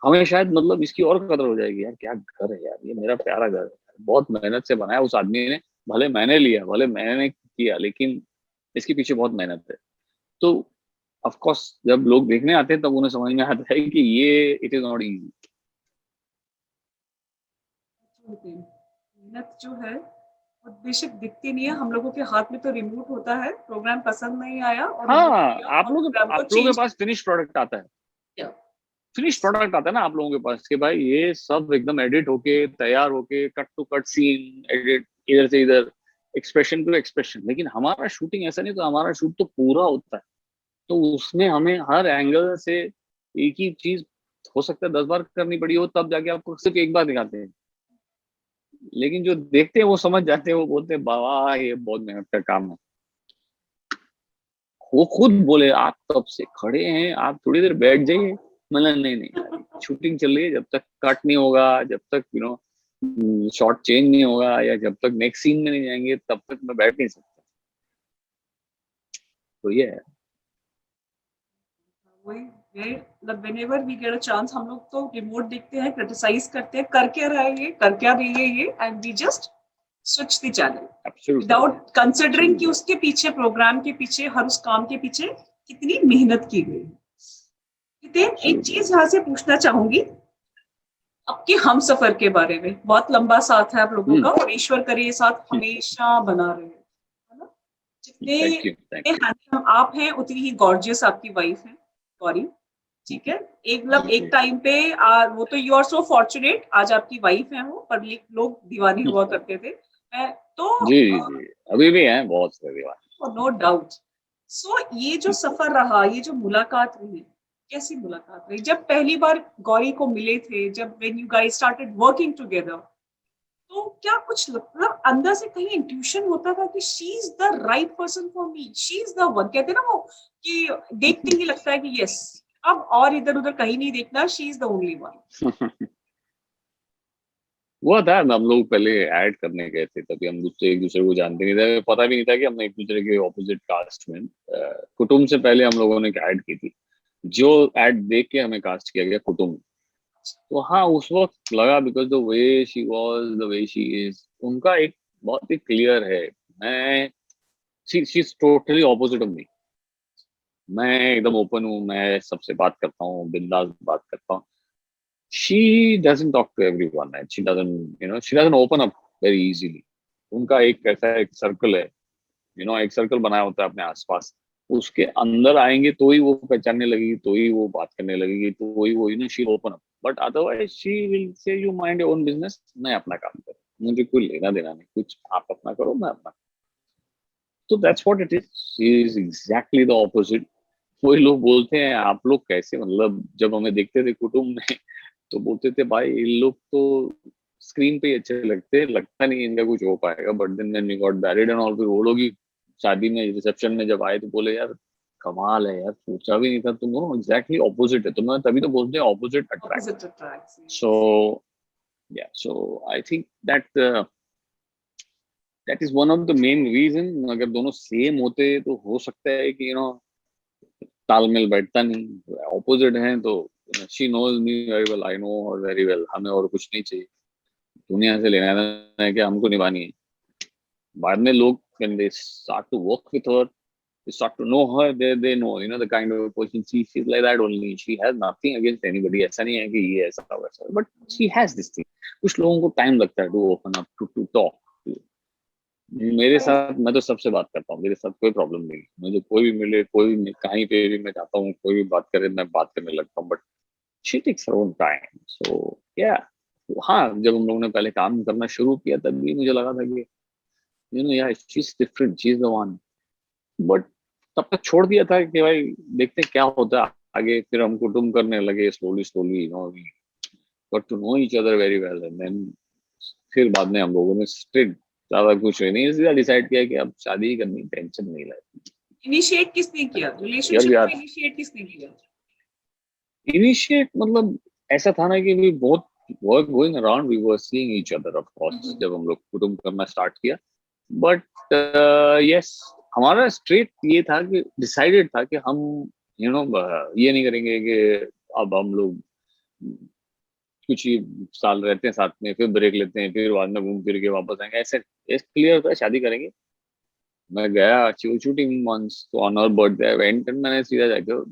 हमें शायद मतलब इसकी और कदर हो जाएगी, यार क्या घर है यार, ये मेरा प्यारा घर है, बहुत मेहनत से बनाया उस आदमी ने। भले मैंने लिया, भले मैंने किया, लेकिन इसके पीछे बहुत मेहनत है। तो ऑफ कोर्स जब लोग देखने आते हैं तब उन्हें समझ में आता है कि ये इट इज नॉट इजी। मेहनत जो है वो बेशक दिखती नहीं है, हम लोगों के हाथ में तो रिमोट होता है, प्रोग्राम पसंद नहीं आया और रिमोट हाँ, किया और प्रोग्राम को आप लोगों के चेंज पास फिनिश प्रोडक्ट आता है, किया। फिनिश प्रोडक्ट आता है ना आप लोगों के पास, कि भाई ये सब एकदम एडिट होके तैयार होके, cut to cut scene edit, इधर से इधर, एक्सप्रेशन टू एक्सप्रेशन। लेकिन हमारा शूटिंग ऐसा नहीं, तो हमारा शूट तो पूरा होता है, तो उसमें हमें हर एंगल से एक ही चीज, हो सकता है 10 बार करनी पड़ी हो, तब जाके आपको सिर्फ एक बार दिखाते हैं। लेकिन जो देखते हैं वो समझ जाते हैं, वो बोलते हैं वाह ये बहुत मेहनत का काम है। वो खुद बोले आप तब से खड़े हैं, आप थोड़ी देर बैठ जाइए। मतलब नहीं नहीं यार, शूटिंग चल रही है, जब तक कट नहीं होगा, जब तक शॉट चेंज नहीं होगा, या जब तक नेक्स्ट सीन में नहीं जाएंगे, तब तक मैं बैठ नहीं सकता। तो ये है। वही मतलब whenever we get a chance, हम लोग तो रिमोट देखते हैं, क्रिटिसाइज करते हैं, कर क्या रहा है ये, कर क्या रही है ये, and we just switch the channel absolutely, without considering कि एब्सोल्युटली, उसके पीछे, प्रोग्राम के पीछे, हर उस काम के पीछे कितनी मेहनत की गई। नितिन, एक एब्सोल्युटली। चीज यहाँ से पूछना चाहूंगी आपके हम सफर के बारे में। बहुत लंबा साथ है आप लोगों हम्म। का, और ईश्वर करे ये साथ हमेशा बना रहे, है ना? जितने थैंक यू, थैंक जितने यू। हैंडसम आप हैं, उतनी ही गॉर्जियस आपकी वाइफ है गौरी। ठीक है, एक मतलब एक जी। टाइम पे वो तो यू आर सो फॉर्चुनेट, आज आपकी वाइफ है वो, पर लोग दीवाने हुआ करते थे। तो जी जी जी, अभी भी हैं बहुत सारे दीवार। No doubt. सो ये जो सफर रहा, ये जो मुलाकात रही, कैसी मुलाकात रही जब पहली बार गौरी को मिले थे, जब when you guys started working together? तो क्या कुछ मतलब अंदर से कहीं इंट्यूशन होता था कि she is the right person for me, she is the one, कहते हैं ना वो, कि देखते ही लगता है कि यस, अब और इधर उधर कहीं नहीं देखना, she is the only one. हुआ था, हम लोग पहले ऐड करने गए थे, तभी हम दूसरे एक दूसरे को जानते नहीं थे, पता भी नहीं था कि हम एक दूसरे के ऑपोजिट कास्ट में। कुटुंब से पहले हम लोगों ने ऐड की थी, जो ऐड देख के हमें कास्ट किया गया कुटुंब। तो हाँ, उस वक्त लगा, because the way she was, the way she is, उनका एक बहुत ही क्लियर है। मैं, she is totally opposite of me. मैं एकदम ओपन हूँ, मैं सबसे बात करता हूँ, बिंदास बात करता हूँ। She doesn't talk to everyone, and she doesn't open up very easily. उनका एक ऐसा एक सर्कल है, एक सर्कल बनाया होता है अपने आसपास, उसके अंदर आएंगे तो ही वो पहचानने लगेगी, तो ही वो बात करने लगेगी, तो ही वो she open up, but otherwise she will say you mind your own business, मैं अपना काम करूँ, मुझे कोई लेना देना नहीं, कुछ आप अपना करो मैं अपना। तो that's what it is, she is exactly the opposite. वही लोग बोलते हैं आप लोग कैसे, मतलब जब हमें देखते थे कुटुंब में तो बोलते थे भाई इन लोग तो स्क्रीन पे ही अच्छे लगते हैं, लगता नहीं इनका कुछ हो पाएगा, but then when we got married and all, फिर वो लोग ही शादी में रिसेप्शन में जब आए तो बोले यार कमाल है यार, सोचा भी नहीं था, तुम दोनों एग्जैक्टली ऑपोजिट है, तो मैं तभी तो बोलते हैं opposite attract. Opposite attracts. So yeah, so I think that is one of the main reason. अगर दोनों सेम होते तो हो सकता है कि तालमेल बैठता नहीं, ऑपोजिट हैं तो she knows me very well, I know और वेरी वेल, हमें और कुछ नहीं चाहिए, दुनिया से लेना देना है कि हमको निभानी है। बाद में लोग when they start to work with her, they start to know her, they know the kind of person she's like that only, she has nothing against anybody, ऐसा नहीं है कि ये ऐसा वैसा, but she has this thing। कुछ लोगों को टाइम लगता है to open up, to talk। मेरे साथ, मैं तो सबसे बात करता हूँ, मेरे साथ कोई प्रॉब्लम नहीं, मुझे कोई भी मिले, कोई भी कहीं पे भी मैं जाता हूँ, कोई भी बात करे मैं बात करने लगता हूँ, but she takes her own time. So yeah, हाँ जब हम लोगों ने पहले काम करना शुरू किया तब भी मुझे लगा था कि यार she is different, she is the one, but तब तक छोड़ दिया था कि भाई देखते हैं क्या होता है आगे। फिर हम कुटुंब करने लगे, slowly slowly we got to know each other very well, and then फिर बाद में हम लोगों ने स्ट्रिक्ट ज्यादा कुछ नहीं, इसलिए डिसाइड किया कि अब शादी ही करनी, टेंशन नहीं लेनी। इनिशिएट किसने किया हियर रिलेशनशिप वी को, आर। इनिशिएट किसने किया? इनिशिएट मतलब ऐसा था ना कि we both were going around, we were seeing each other of course, जब हम लोग कुटुंब करना स्टार्ट किया, बट यस हमारा स्ट्रेट ये था कि डिसाइडेड था कि हम ये नहीं करेंगे कि अब हम लोग कुछ ही साल रहते हैं साथ में, फिर ब्रेक लेते हैं, फिर बाद में घूम फिर के वापस आएंगे, ऐसे क्लियर था शादी करेंगे। मैं गया शूटिंग मंथ्स तो on our birthday I went, and मैंने सीधा जाकर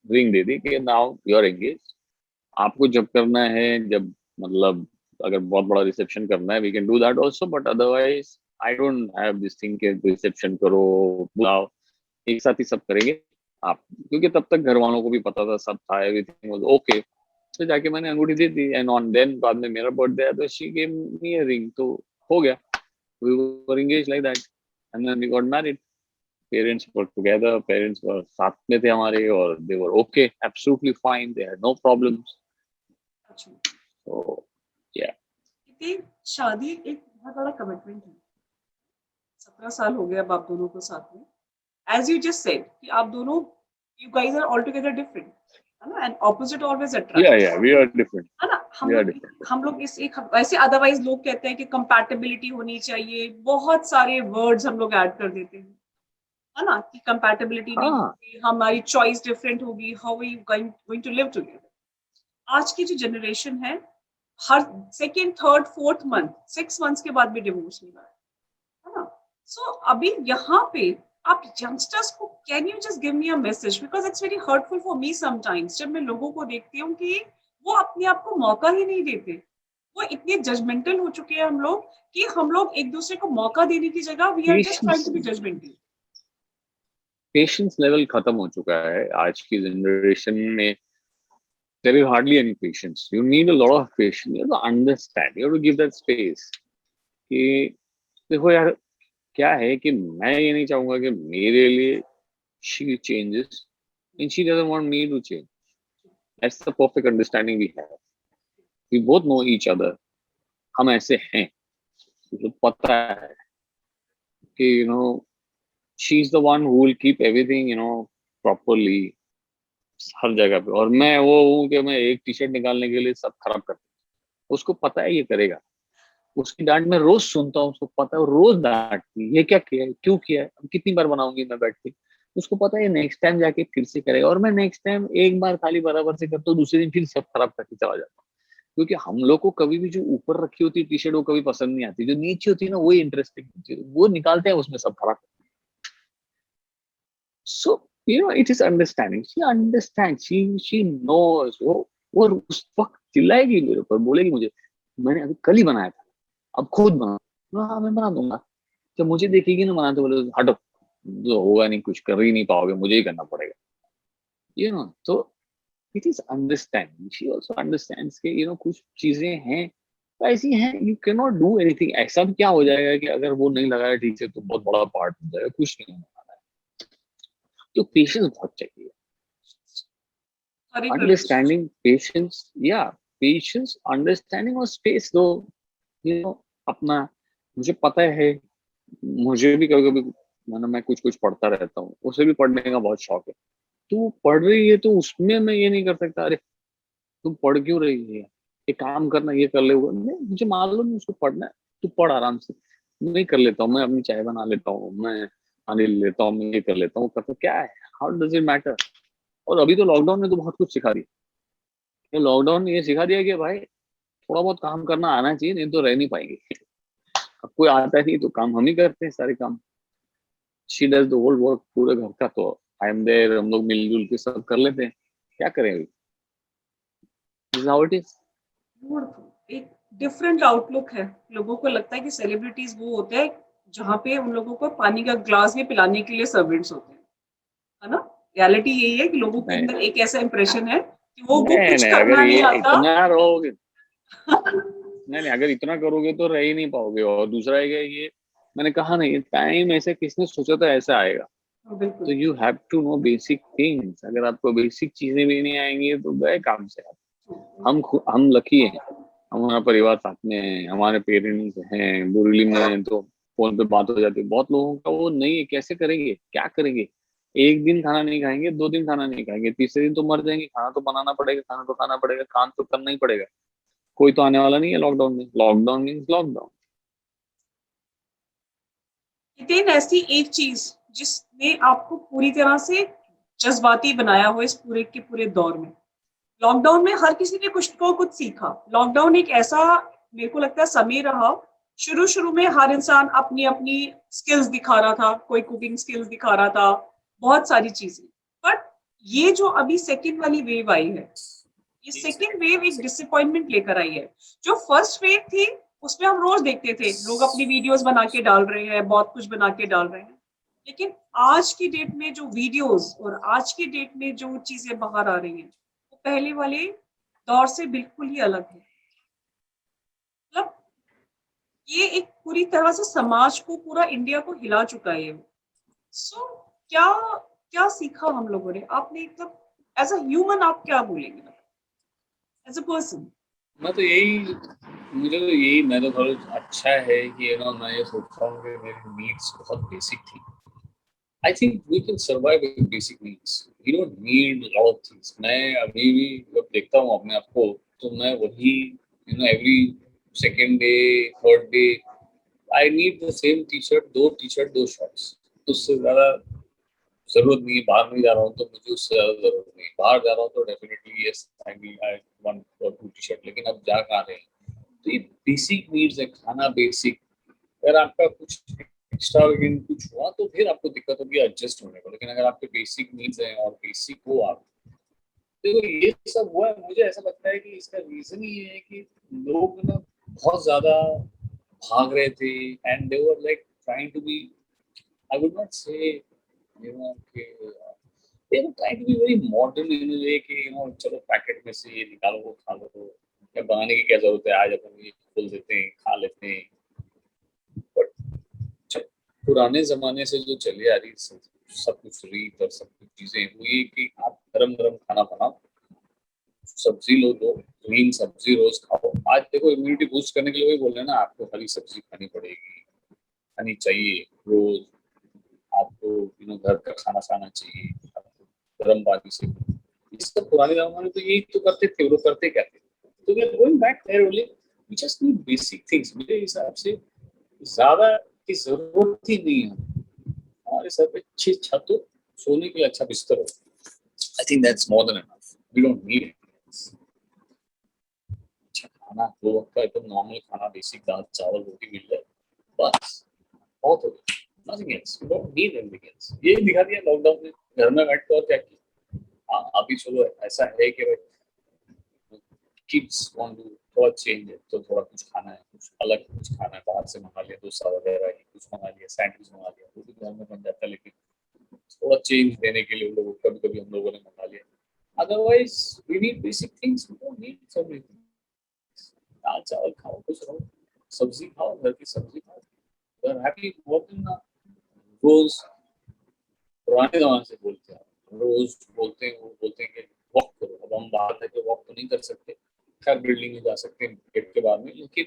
रिंग दे दी कि नाउ यू आर एंगेज, आपको जब करना है, जब मतलब अगर बहुत बड़ा रिसेप्शन करना है we can do that also, but otherwise I don't have this thing के रिसेप्शन करो बुलाओ, एक साथ ही सब करेंगे आप, क्योंकि तब तक घर वालों को भी पता था, सब था, एवरीथिंग वाज ओके। तो जाके मैंने अंगूठी दे दी, एंड ऑन देन बाद में मेरा बर्थडे है तो she gave me a ring, तो हो गया, we were engage like that, and then we got married. Parents were together, parents were साथ में थे हमारे, और they were okay, absolutely fine, they had no problems. अच्छा, So yeah, क्योंकि शादी एक बहुत बड़ा कमिटमेंट है। 17 साल हो गए अब आप दोनों को साथ में। एज यू जस्ट सेड कि आप दोनों, you guys are all together different, है ना, and opposite always attract, yeah, we are different, है ना। we are different। हम लोग इस एक वैसे अदरवाइज लोग कहते हैं कि कंपैटिबिलिटी होनी चाहिए, बहुत सारे वर्ड्स हम लोग ऐड कर देते हैं, है ना, कि कंपैटिबिलिटी नहीं हाँ, होगी, हमारी चॉइस डिफरेंट होगी, how we going to live together. आज की जो जनरेशन है, हर second third fourth month 6 months के बाद भी डिवोर्स हो रहा है ना। सो अभी यहाँ पे आप यंगस्टर्स को, can you just give me a message, because it's very hurtful for me sometimes, जब मैं लोगों को देखती हूँ कि वो अपने आप को मौका ही नहीं देते, वो इतने जजमेंटल हो चुके हैं हम लोग कि हम लोग एक दूसरे को मौका देने की जगह we are just trying patience, to be judgmental. Patience level खत्म हो चुका है आज की जनरेशन में। There is hardly any patience. You need a lot of patience. You have to understand. You have to give that space. कि देखो यार, क्या है कि मैं ये नहीं चाहूंगा कि मेरे लिए she changes and she doesn't want me to change. That's the perfect understanding we have. We both know each other. हम ऐसे हैं, तो पता है कि she's the one who will keep everything properly हर जगह पे, और मैं वो हूँ कि मैं एक टी शर्ट निकालने के लिए सब खराब करता हूँ, उसको पता है ये करेगा। उसकी डांट मैं रोज सुनता हूँ, उसको पता है, वो रोज डांटती है, ये क्या किया है, क्यों किया है, अब कितनी बार बनाऊंगी मैं बैठ के, उसको पता है नेक्स्ट टाइम जाके फिर से करेगा, और मैं नेक्स्ट टाइम एक बार खाली बराबर से करता हूँ, दूसरे दिन फिर सब खराब करके चला जाता हूँ। क्योंकि हम लोग को कभी भी जो ऊपर रखी होती है टी शर्ट वो कभी पसंद नहीं आती, जो नीचे होती है ना वही इंटरेस्टिंग होती है, वो निकालते हैं उसमें सब खराब। So it is understanding, she understand, she knows. वो उस वक्त चिल्लाएगी मेरे ऊपर, बोलेगी मुझे मैंने अभी कल ही बनाया था, अब खुद बना, हाँ मैं बना दूंगा। जब मुझे देखेगी ना बनाते, बोले हटो, जो होगा नहीं, कुछ कर ही नहीं पाओगे, मुझे ही करना पड़ेगा, तो it is understanding, she also understands कि कुछ चीजें हैं तो ऐसी हैं, you can not do anything. ऐसा भी क्या हो जाएगा कि अगर वो नहीं लगाया ठीक से तो बहुत बड़ा पार्ट हो जाएगा, कुछ नहीं होने वाला है। तो पेशेंस बहुत चाहिए, हर एक रिलेशनशिप। अंडरस्टैंडिंग, पेशेंस, या पेशेंस, अंडरस्टैंडिंग और स्पेस दो, अपना। मुझे पता है, मुझे भी कभी कभी, मैं कुछ कुछ पढ़ता रहता हूँ, उसे भी पढ़ने का बहुत शौक है। तू पढ़ रही है तो उसमें मैं ये नहीं कर सकता, अरे तुम पढ़ क्यों रही है, ये काम करना, ये कर ले, वो नहीं, मुझे मालूम है उसको पढ़ना है, तू पढ़ आराम से। मैं कर लेता हूँ, मैं अपनी चाय बना लेता हूँ, मैं पानी ले लेता हूँ, मैं ये कर लेता हूँ, करता क्या है, हाउ डज इट मैटर। और अभी तो लॉकडाउन ने तो बहुत कुछ सिखा दिया। ये लॉकडाउन ने ये सिखा दिया कि भाई थोड़ा बहुत काम करना आना चाहिए, नहीं तो रह नहीं पाएंगे। अब कोई आता नहीं तो काम हम ही करते हैं, सारे काम। She does the whole work पूरे घर का, तो आई एम देयर, हम लोग मिलजुल के सब कर लेते हैं, क्या करें अभी, दिस हाउ इट इज। एक डिफरेंट आउटलुक है। लोगों को लगता है कि सेलिब्रिटीज वो होते हैं जहाँ पे उन लोगों को पानी का ग्लास भी पिलाने के लिए सर्वेंट्स होते हैं, है ना। रियलिटी यही है कि लोगों के नहीं अंदर एक ऐसा इंप्रेशन है कि वो नहीं कुछ नहीं, अगर करना ये नहीं आता। इतना रहोगे, नहीं नहीं, अगर इतना करोगे तो रह ही नहीं पाओगे। और दूसरा है कि ये मैंने कहा नहीं, टाइम ऐसे किसने सोचा था ऐसा आएगा। तो बिल्कुल। You have to know basic things, अगर आपको बेसिक चीजें भी नहीं आएंगी तो गए काम से आप। हम लकी हैं, हमारा परिवार साथ में है, हमारे पेरेंट्स हैं, बुरली में हैं, तो फोन पे बात हो जाती है। बहुत लोगों का वो नहीं है, कैसे करेंगे, क्या करेंगे। एक दिन खाना नहीं खाएंगे, दो दिन खाना नहीं खाएंगे, तीसरे दिन तो मर जाएंगे। खाना तो बनाना पड़ेगा, खाना तो खाना पड़ेगा, काम तो करना ही पड़ेगा। कोई तो आने वाला नहीं है लॉकडाउन में, लॉकडाउन मीन्स लॉकडाउन। लेकिन ऐसी एक चीज जिसने आपको पूरी तरह से जज्बाती बनाया हो इस पूरे के पूरे दौर में, लॉकडाउन में हर किसी ने कुछ को कुछ सीखा। लॉकडाउन एक ऐसा, मेरे को लगता है, समय रहा। शुरू शुरू में हर इंसान अपनी अपनी स्किल्स दिखा रहा था, कोई कुकिंग स्किल्स दिखा रहा था, बहुत सारी चीजें। बट ये जो अभी सेकेंड वाली वेव आई है, ये सेकेंड वेव एक डिसअपॉइंटमेंट लेकर आई है। जो फर्स्ट वेव थी उसमें हम रोज देखते थे लोग अपनी वीडियोस बना के डाल रहे हैं, बहुत कुछ बना के डाल रहे हैं। लेकिन आज की डेट में जो वीडियोस और आज की डेट में जो चीजें बाहर आ रही हैं, वो पहले वाले दौर से बिल्कुल ही अलग है। मतलब ये एक पूरी तरह से समाज को, पूरा इंडिया को हिला चुका है ये। सो क्या क्या सीखा हम लोगों ने, आपने मतलब एज अ ह्यूमन आप क्या बोलेंगे, एज अ पर्सन। मैं तो यही मुझे तो यही मैं तो थोड़ा अच्छा है कि मैं ये सोचता हूँ कि मेरी नीड्स बहुत बेसिक थी। I think we can survive with basic needs, we don't need lot of things. मैं अभी भी जब देखता हूँ अपने आप को, तो मैं वही every second day, third day, I need the same T shirt, दो शॉर्ट्स। उससे ज्यादा जरूरत नहीं है। बाहर नहीं जा रहा हूँ तो मुझे उससे ज्यादा जरूरत नहीं है। बाहर जा रहा हूँ तो definitely yes, I want to T shirt, लेकिन अब जा कहाँ रहे हैं। तो ये बेसिक नीड्स है, खाना बेसिक। अगर आपका कुछ एक्स्ट्रा कुछ हुआ तो फिर आपको दिक्कत होगी एडजस्ट होने को, लेकिन अगर आपके बेसिक नीड्स हैं और बेसिक हो आप, देखो ये सब हुआ है। मुझे ऐसा लगता है कि इसका रीजन ही ये है कि लोग ना बहुत ज्यादा भाग रहे थे, and they were like trying to be, I would not say कि they were trying to be very modern in a way कि चलो पैकेट में से ये निकालो, वो खा लो, क्या बनाने की क्या जरूरत है, आज अपन ये खोल देते हैं, खा लेते हैं। बट जब पुराने जमाने से जो चली आ रही सब कुछ रीत और सब कुछ चीजें हुई कि आप गरम गरम खाना बनाओ, सब्जी लो, दो ग्रीन सब्जी रोज खाओ। आज देखो इम्यूनिटी बूस्ट करने के लिए वही बोल रहे हैं ना, आपको हरी सब्जी खानी पड़ेगी, खानी चाहिए रोज। आपको घर का खाना खाना चाहिए, आपको गर्म पानी से। ये सब पुराने जमाने में तो यही तो करते थे, वो करते क्या थे। तो we are going back there only, we just need basic things. मेरे हिसाब से ज्यादा की जरूरत ही नहीं है। हमारे सर पे अच्छी छत हो, सोने के लिए अच्छा बिस्तर हो, I think that's more than enough. We don't need अच्छा खाना, दो वक्त का एकदम नॉर्मल खाना, बेसिक दाल चावल रोटी मिल जाए, बस बहुत हो गया। Nothing else, we don't need anything else. ये दिखा दिया लॉकडाउन में, घर में बैठ कर और क्या किया। हाँ अभी चलो ऐसा है कि किड्स वांट टू थोड़ा चेंज है तो थोड़ा कुछ खाना है, कुछ अलग कुछ खाना है, बाहर से मंगा लिया डोसा वगैरह, कुछ मंगा लिया, सैंडविच मंगा लिया, वो भी घर में बन जाता है, लेकिन थोड़ा चेंज देने के लिए लोग कभी कभी हम लोगों ने मंगा लिया। Otherwise we need basic things, we don't need so many things. दाल चावल खाओ, कुछ रहो, सब्जी खाओ, घर की सब्जी खाओ, वी आर हैप्पी वर्किंग ना। रोज पुराने जमाने से बोलते हैं, रोज बोलते हैं, वो बोलते हैं कि वॉक करो। अब हम बाहर जाके वॉक तो नहीं कर सकते, खैर बिल्डिंग में जा सकते हैं गेट के बाहर में, लेकिन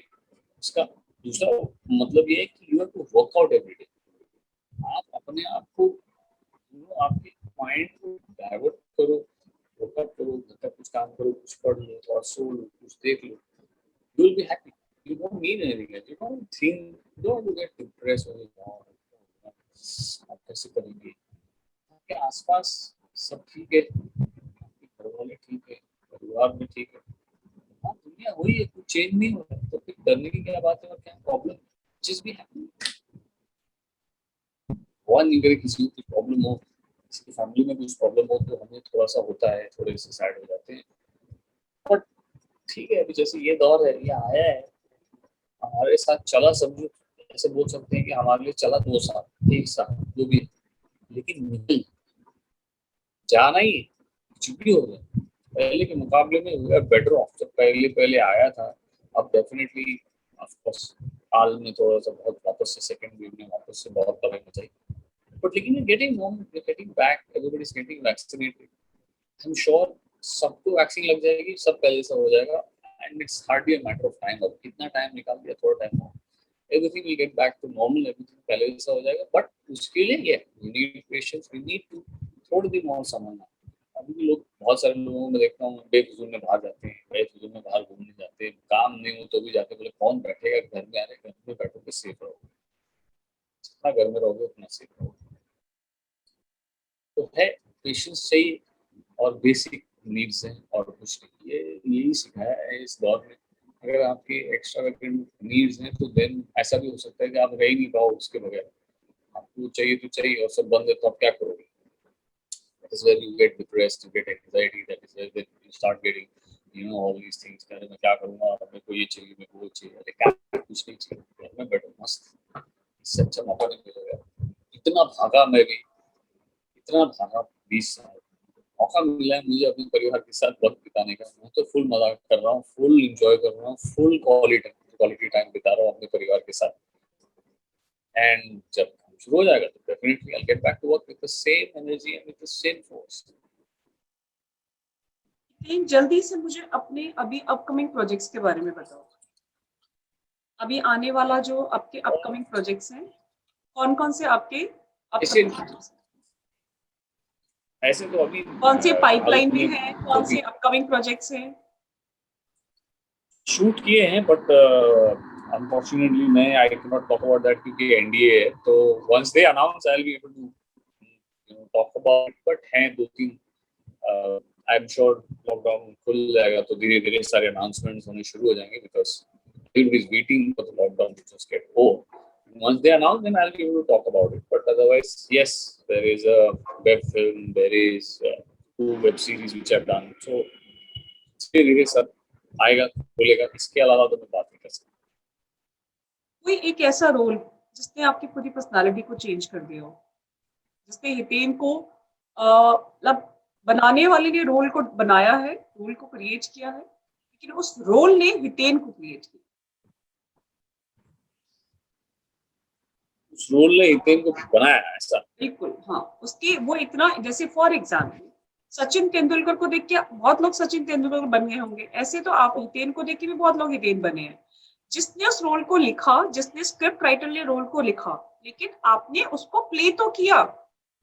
उसका दूसरा मतलब ये है कि you have to work out every day. आप अपने आप को, आपके माइंड को डाइवर्ट करो, वर्कआउट करो, घर का कुछ काम करो, कुछ पढ़ लो, थोड़ा सो लो, कुछ देख लो, you will be happy. You don't need anything else, you don't think, don't get depressed when you आप कैसे करेंगे। आपके आसपास सब ठीक है, आपके घर वाले ठीक है, परिवार में ठीक है, हाँ दुनिया वही है, कुछ चेंज नहीं हो रहा, तो फिर डरने की क्या बात है और क्या प्रॉब्लम। जिस भी हैप्पी, भगवान नहीं करे किसी को कुछ प्रॉब्लम हो, किसी की फैमिली में कुछ प्रॉब्लम हो तो हमें थोड़ा सा होता है, थोड़े से साइड हो जाते हैं। बट ठीक है, अभी जैसे ये दौर है, ये आया है, हमारे साथ चला, समझो ऐसे बोल सकते हैं कि हमारे लिए चला 2 साल 1 साल जो भी है, लेकिन निकल जाना ही है, कुछ भी हो जाए पहले के मुकाबले में वी आर बेटर ऑफ। जब पहले पहले आया था, अब डेफिनेटली ऑफ कोर्स हाल में थोड़ा सा बहुत वापस से सेकंड वेव ने वापस से बहुत तबाही मचाई, बट लेकिन we getting home, we getting back, everybody is getting vaccinated. I am sure सबको वैक्सीन लग जाएगी, सब पहले से हो जाएगा, and it's hardly a matter of time. अब कितना टाइम निकाल दिया, थोड़ा टाइम हो, everything will get back to normal, everything पहले जैसा हो जाएगा। बट उसके लिए ये we need patience, we need to थोड़ी दिन और समझना। अभी भी लोग, बहुत सारे लोगों में देखता हूँ बेफिजूल में बाहर जाते हैं, बेफिजूल में बाहर घूमने जाते हैं, काम नहीं हो तो भी जाते, बोले कौन बैठेगा घर में, आने घर में बैठोगे सेफ रहोगे, जितना घर में रहोगे उतना सेफ रहोगे। तो है, पेशेंस चाहिए और बेसिक नीड्स हैं और कुछ नहीं। ये यही सिखाया है इस दौर में। अगर आपकी एक्स्ट्रा नीड्स हैं तो देन ऐसा भी हो सकता है कि आप रह ही नहीं पाओ उसके बगैर, आपको चाहिए तो चाहिए और सब बंद है तो आप क्या करोगे। That is where you get depressed, you get anxiety, that is where you start getting all these things। अरे मैं क्या करूँगा, मेरे को ये चाहिए, मेरे को वो चाहिए, अरे क्या, कुछ नहीं चाहिए, घर में बैठो मस्त, इससे अच्छा मौका नहीं मिलेगा। इतना भागा मैं भी, इतना भागा 20 साल, मौका मिला है मुझे अपने परिवार के साथ वक्त बिताने का, मैं तो फुल मजा कर रहा हूँ, फुल इंजॉय कर रहा हूँ, फुल क्वालिटी टाइम बिता रहा हूँ अपने परिवार के साथ। एंड जब शुरू हो जाएगा तो definitely I get back to work with the same energy and with the same force. लेकिन जल्दी से मुझे अपने अभी अपकमिंग प्रोजेक्ट्स के बारे में बताओ। अभी आने वाला जो आपके अपकमिंग प्रोजेक्ट्स हैं, कौन कौन से आपके ऐसे अपकमिंग प्रोजेक्ट्स हैं? ऐसे तो अभी कौन से हाल पाइपलाइन में में है, कौन से अभी अपकमिंग प्रोजेक्ट्स हैं? शूट किए हैं, बट अनफॉर्चुनेटली मैं I can not talk about that क्योंकि एनडीए है। तो once they announce I will be able to talk about, but हैं 2-3। आई एम श्योर लॉकडाउन खुल जाएगा तो धीरे धीरे सारे अनाउंसमेंट्स होने शुरू हो जाएंगे, because everybody is waiting for the lockdown to just get over. Once they announce, then I'll be able to talk about it. But otherwise, yes, there is a web film, there is 2 web series which I've done. So धीरे धीरे सब आएगा, बोलेगा, इसके अलावा तो मैं बात नहीं कर सकता। कोई एक ऐसा रोल जिसने आपकी पूरी पर्सनालिटी को चेंज कर दिया हो, जिसने हितेन को मतलब बनाने वाले ने रोल को बनाया है, रोल को क्रिएट किया है, लेकिन उस रोल ने हितेन को क्रिएट किया। उस रोल ने हितेन को बनाया ऐसा। बिल्कुल, हाँ, उसकी वो इतना, जैसे फॉर एग्जाम्पल सचिन तेंदुलकर को देख के बहुत लोग सचिन तेंदुलकर बन गए होंगे, ऐसे तो आप हितेन को देख के भी बहुत लोग हितेन बने हैं। जिसने उस रोल को लिखा, जिसने स्क्रिप्ट राइटर ने रोल को लिखा, लेकिन आपने उसको प्ले तो किया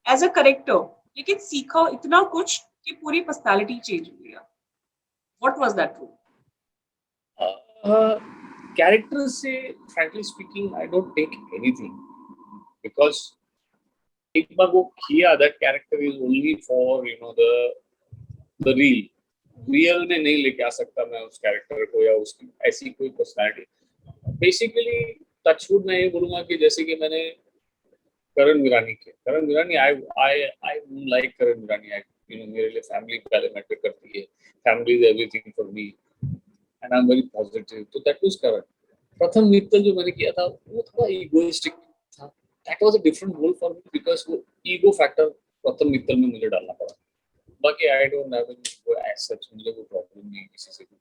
एज अ करेक्टर, लेकिन सीखा इतना कुछ कि पूरी पर्सनालिटी चेंज हो गया। What was that role? Character से frankly speaking I don't take anything, because एक बार वो किया, that character is only for the real में नहीं लेके आ सकता मैं उस कैरेक्टर को या उसकी ऐसी कोई पर्सनालिटी। बेसिकली टचवुड मैं ये बोलूंगा कि जैसे कि मैंने करण वीरानी के, करण वीरानी, आई आई आई लाइक करण वीरानी, मेरे लिए फैमिली पहले मैटर करती है, family is everything for me. And I am very positive, तो दैट वाज करेक्ट। प्रथम मित्तल जो मैंने किया था वो थोड़ा इगोइस्टिक था, that was a different role for me because वो ईगो फैक्टर प्रथम मित्तल में मुझे डालना पड़ा। बाकी I don't have any as such, मुझे कोई प्रॉब्लम नहीं किसी से कुछ,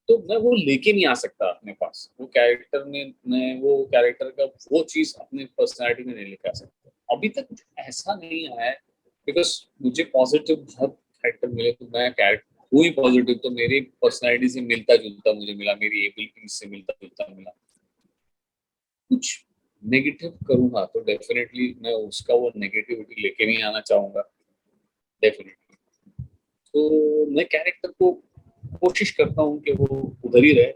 तो मैं वो लेके नहीं आ सकता अपने पास, वो कैरेक्टर में मैं वो कैरेक्टर का वो चीज अपने पर्सनालिटी में नहीं लेके आ सकता। अभी तक ऐसा नहीं आया है बिकॉज मुझे पॉजिटिव बहुत कैरेक्टर मिले, तो मैं कैरेक्टर हूँ ही पॉजिटिव, तो मेरी पर्सनालिटी से मिलता जुलता मुझे मिला, मेरी एबिलिटीज से मिलता जुलता मिला। कुछ नेगेटिव करूंगा तो डेफिनेटली मैं उसका वो नेगेटिविटी लेके नहीं आना चाहूंगा डेफिनेटली। तो मैं कैरेक्टर को कोशिश करता हूँ कि वो उधर ही रहे,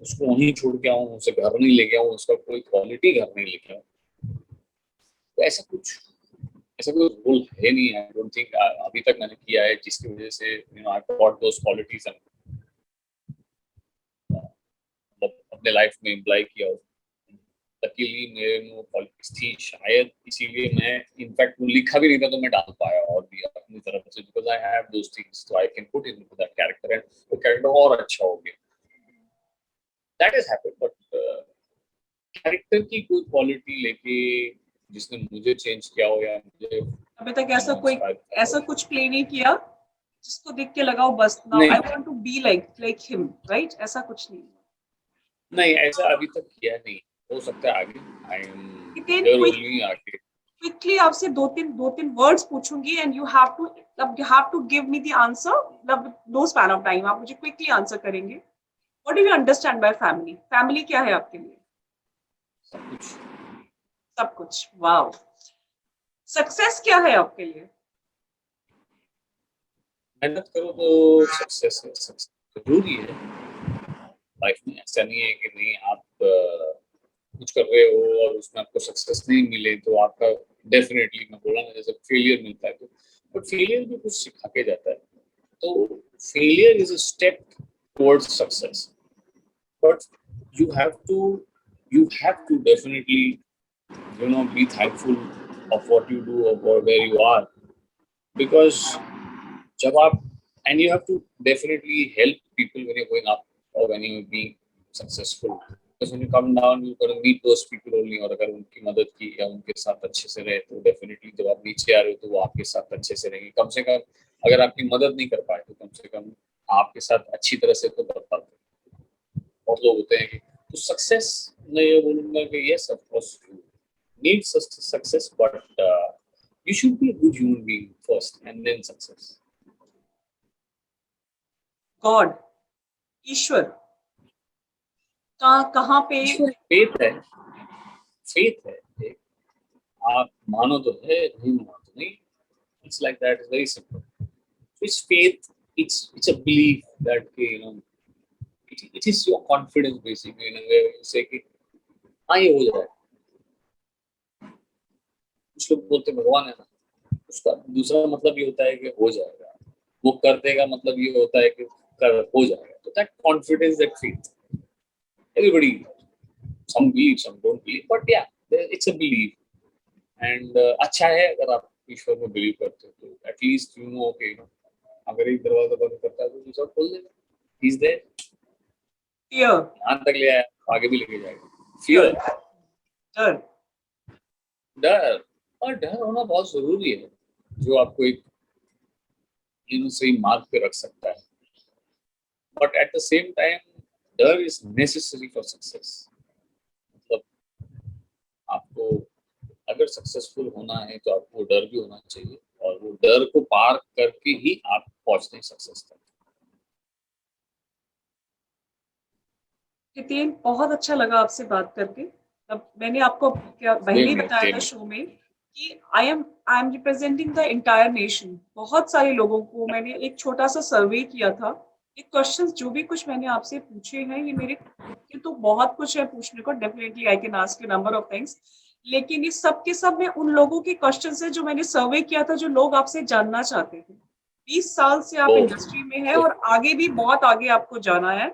उसको वहीं छोड़ के आऊँ, उसे घर नहीं लेके आऊँ, उसका कोई क्वालिटी घर नहीं लेके आऊँ। तो ऐसा कोई रोल है नहीं, आई डोंट थिंक अभी तक मैंने किया है जिसकी वजह से आई गॉट दोस क्वालिटीज अपने लाइफ में इम्प्लाई किया हो। लकीली मेरे में वो क्वालिटीज थी, शायद इसीलिए मैं इनफैक्ट वो लिखा भी नहीं था तो मैं डाल पाया और भी अपनी तरफ से, because I have those things, so I can put into that character and वो कैरेक्टर और अच्छा हो गया। That is happened, but character की कोई क्वालिटी लेके जिसने मुझे चेंज किया हो या मुझे अभी तक ऐसा कुछ प्ले नहीं किया जिसको देख के लगाओ बस now I want to be like him, right? ऐसा कुछ नहीं ऐसा अभी तक किया नहीं, हो सकता है आगे। आई एम ओनली आगे क्विकली आपसे दो तीन वर्ड्स पूछूंगी and you have to give me the answer, मतलब नो स्पैन ऑफ टाइम, आप मुझे क्विकली आंसर करेंगे। What do you understand by family? Family क्या है आपके लिए? सब कुछ। सब कुछ, वाओ। सक्सेस क्या है आपके लिए? मेहनत करो तो सक्सेस है, सक्सेस जरूरी है लाइफ में। ऐसा नहीं है कि नहीं आप कुछ कर रहे हो और उसमें आपको सक्सेस नहीं मिले तो आपका डेफिनेटली, मैं बोला ना जैसे फेलियर मिलता है, तो बट फेलियर भी कुछ सिखा के जाता है। तो failure is a step towards success, but you have to definitely be thankful of what you do or where you are, because जब आप and you have to definitely help people when you're going up or when you're being successful, because when you come down you gotta meet those people only, और अगर उनकी मदद की या उनके साथ अच्छे से रहे तो डेफिनेटली जब आप नीचे आ रहे हो तो वो आपके साथ अच्छे से रहेंगे। कम से कम अगर आपकी मदद नहीं कर पाए तो कम से कम आपके साथ अच्छी तरह से तो कर पाते। बहुत लोग होते हैं कि तो सक्सेस मैं ये बोलूंगा कि yes of course you need success, but you should be a good human being first and then success. God, ईश्वर कहाँ पे? फेथ है, फेथ है एक, आप मानो तो है, नहीं मानो तो नहीं। It's like that, it's very simple. So it's faith, it's a belief that it is your confidence basically in a way you say कि हाँ ये हो जाए। कुछ लोग बोलते भगवान है ना, उसका दूसरा मतलब ये होता है कि हो जाएगा, वो कर देगा, मतलब ये होता है कि कर हो जाएगा। तो that confidence, that faith, everybody, some believe, some don't believe, but yeah, it's a belief. And अच्छा है अगर आप ईश्वर में बिलीव करते हो तो एटलीस्ट यू नो ओके, अगर एक दरवाजा बंद करता है तो दूसरा खोल देगा, ही इज देयर। फियर, यहाँ तक ले आया, आगे भी लेके जाएगा। फियर, डर, डर, और डर होना बहुत जरूरी है जो आपको एक सही मार्ग पे रख सकता है, but at the same time डर इज नेसेसरी फॉर सक्सेस। मतलब आपको अगर सक्सेसफुल होना है तो आपको डर भी होना चाहिए, और वो डर को पार करके ही आप पहुंचते हैं सक्सेस तक। हितेन, बहुत अच्छा लगा आपसे बात करके। अब मैंने आपको क्या पहले ही बताया था शो में कि I am representing the entire nation. बहुत सारे लोगों को मैंने एक छोटा सा सर्वे किया था। ये क्वेश्चंस जो भी कुछ मैंने आपसे पूछे हैं, ये मेरे तो बहुत कुछ है पूछने को, definitely I can ask you number of things, लेकिन ये सब के सब में उन लोगों के क्वेश्चंस है जो मैंने सर्वे किया था, जो लोग आपसे जानना चाहते थे। 20 साल से आप इंडस्ट्री में है और आगे भी बहुत आगे आपको जाना है।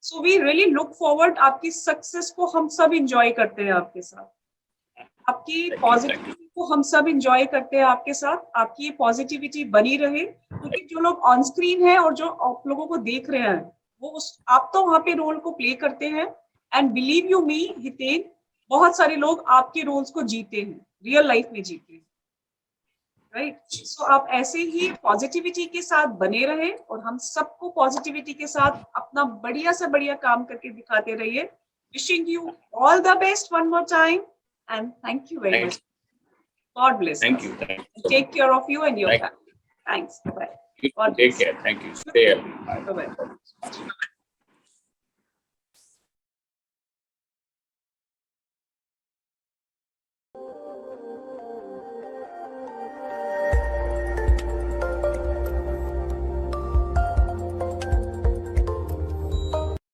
So we really look forward, आपकी सक्सेस को हम सब इंजॉय करते हैं आपके साथ, आपकी पॉजिटिविटी को हम सब इंजॉय करते हैं आपके साथ। आपकी पॉजिटिविटी बनी रहे, क्योंकि जो लोग ऑन स्क्रीन है और जो आप लोगों को देख रहे हैं वो उस आप तो वहां पे रोल को प्ले करते हैं, एंड बिलीव यू मी हितेन, बहुत सारे लोग आपके रोल्स को जीते हैं, रियल लाइफ में जीते हैं, राइट। सो आप ऐसे ही पॉजिटिविटी के साथ बने रहे और हम सबको पॉजिटिविटी के साथ अपना बढ़िया से बढ़िया काम करके दिखाते रहिए। Wishing you all the best one more time and thank you very much. God bless. Thank you. Take care of you and your family. Thanks. Bye. Take care. Thank you. Stay healthy. Bye. Bye.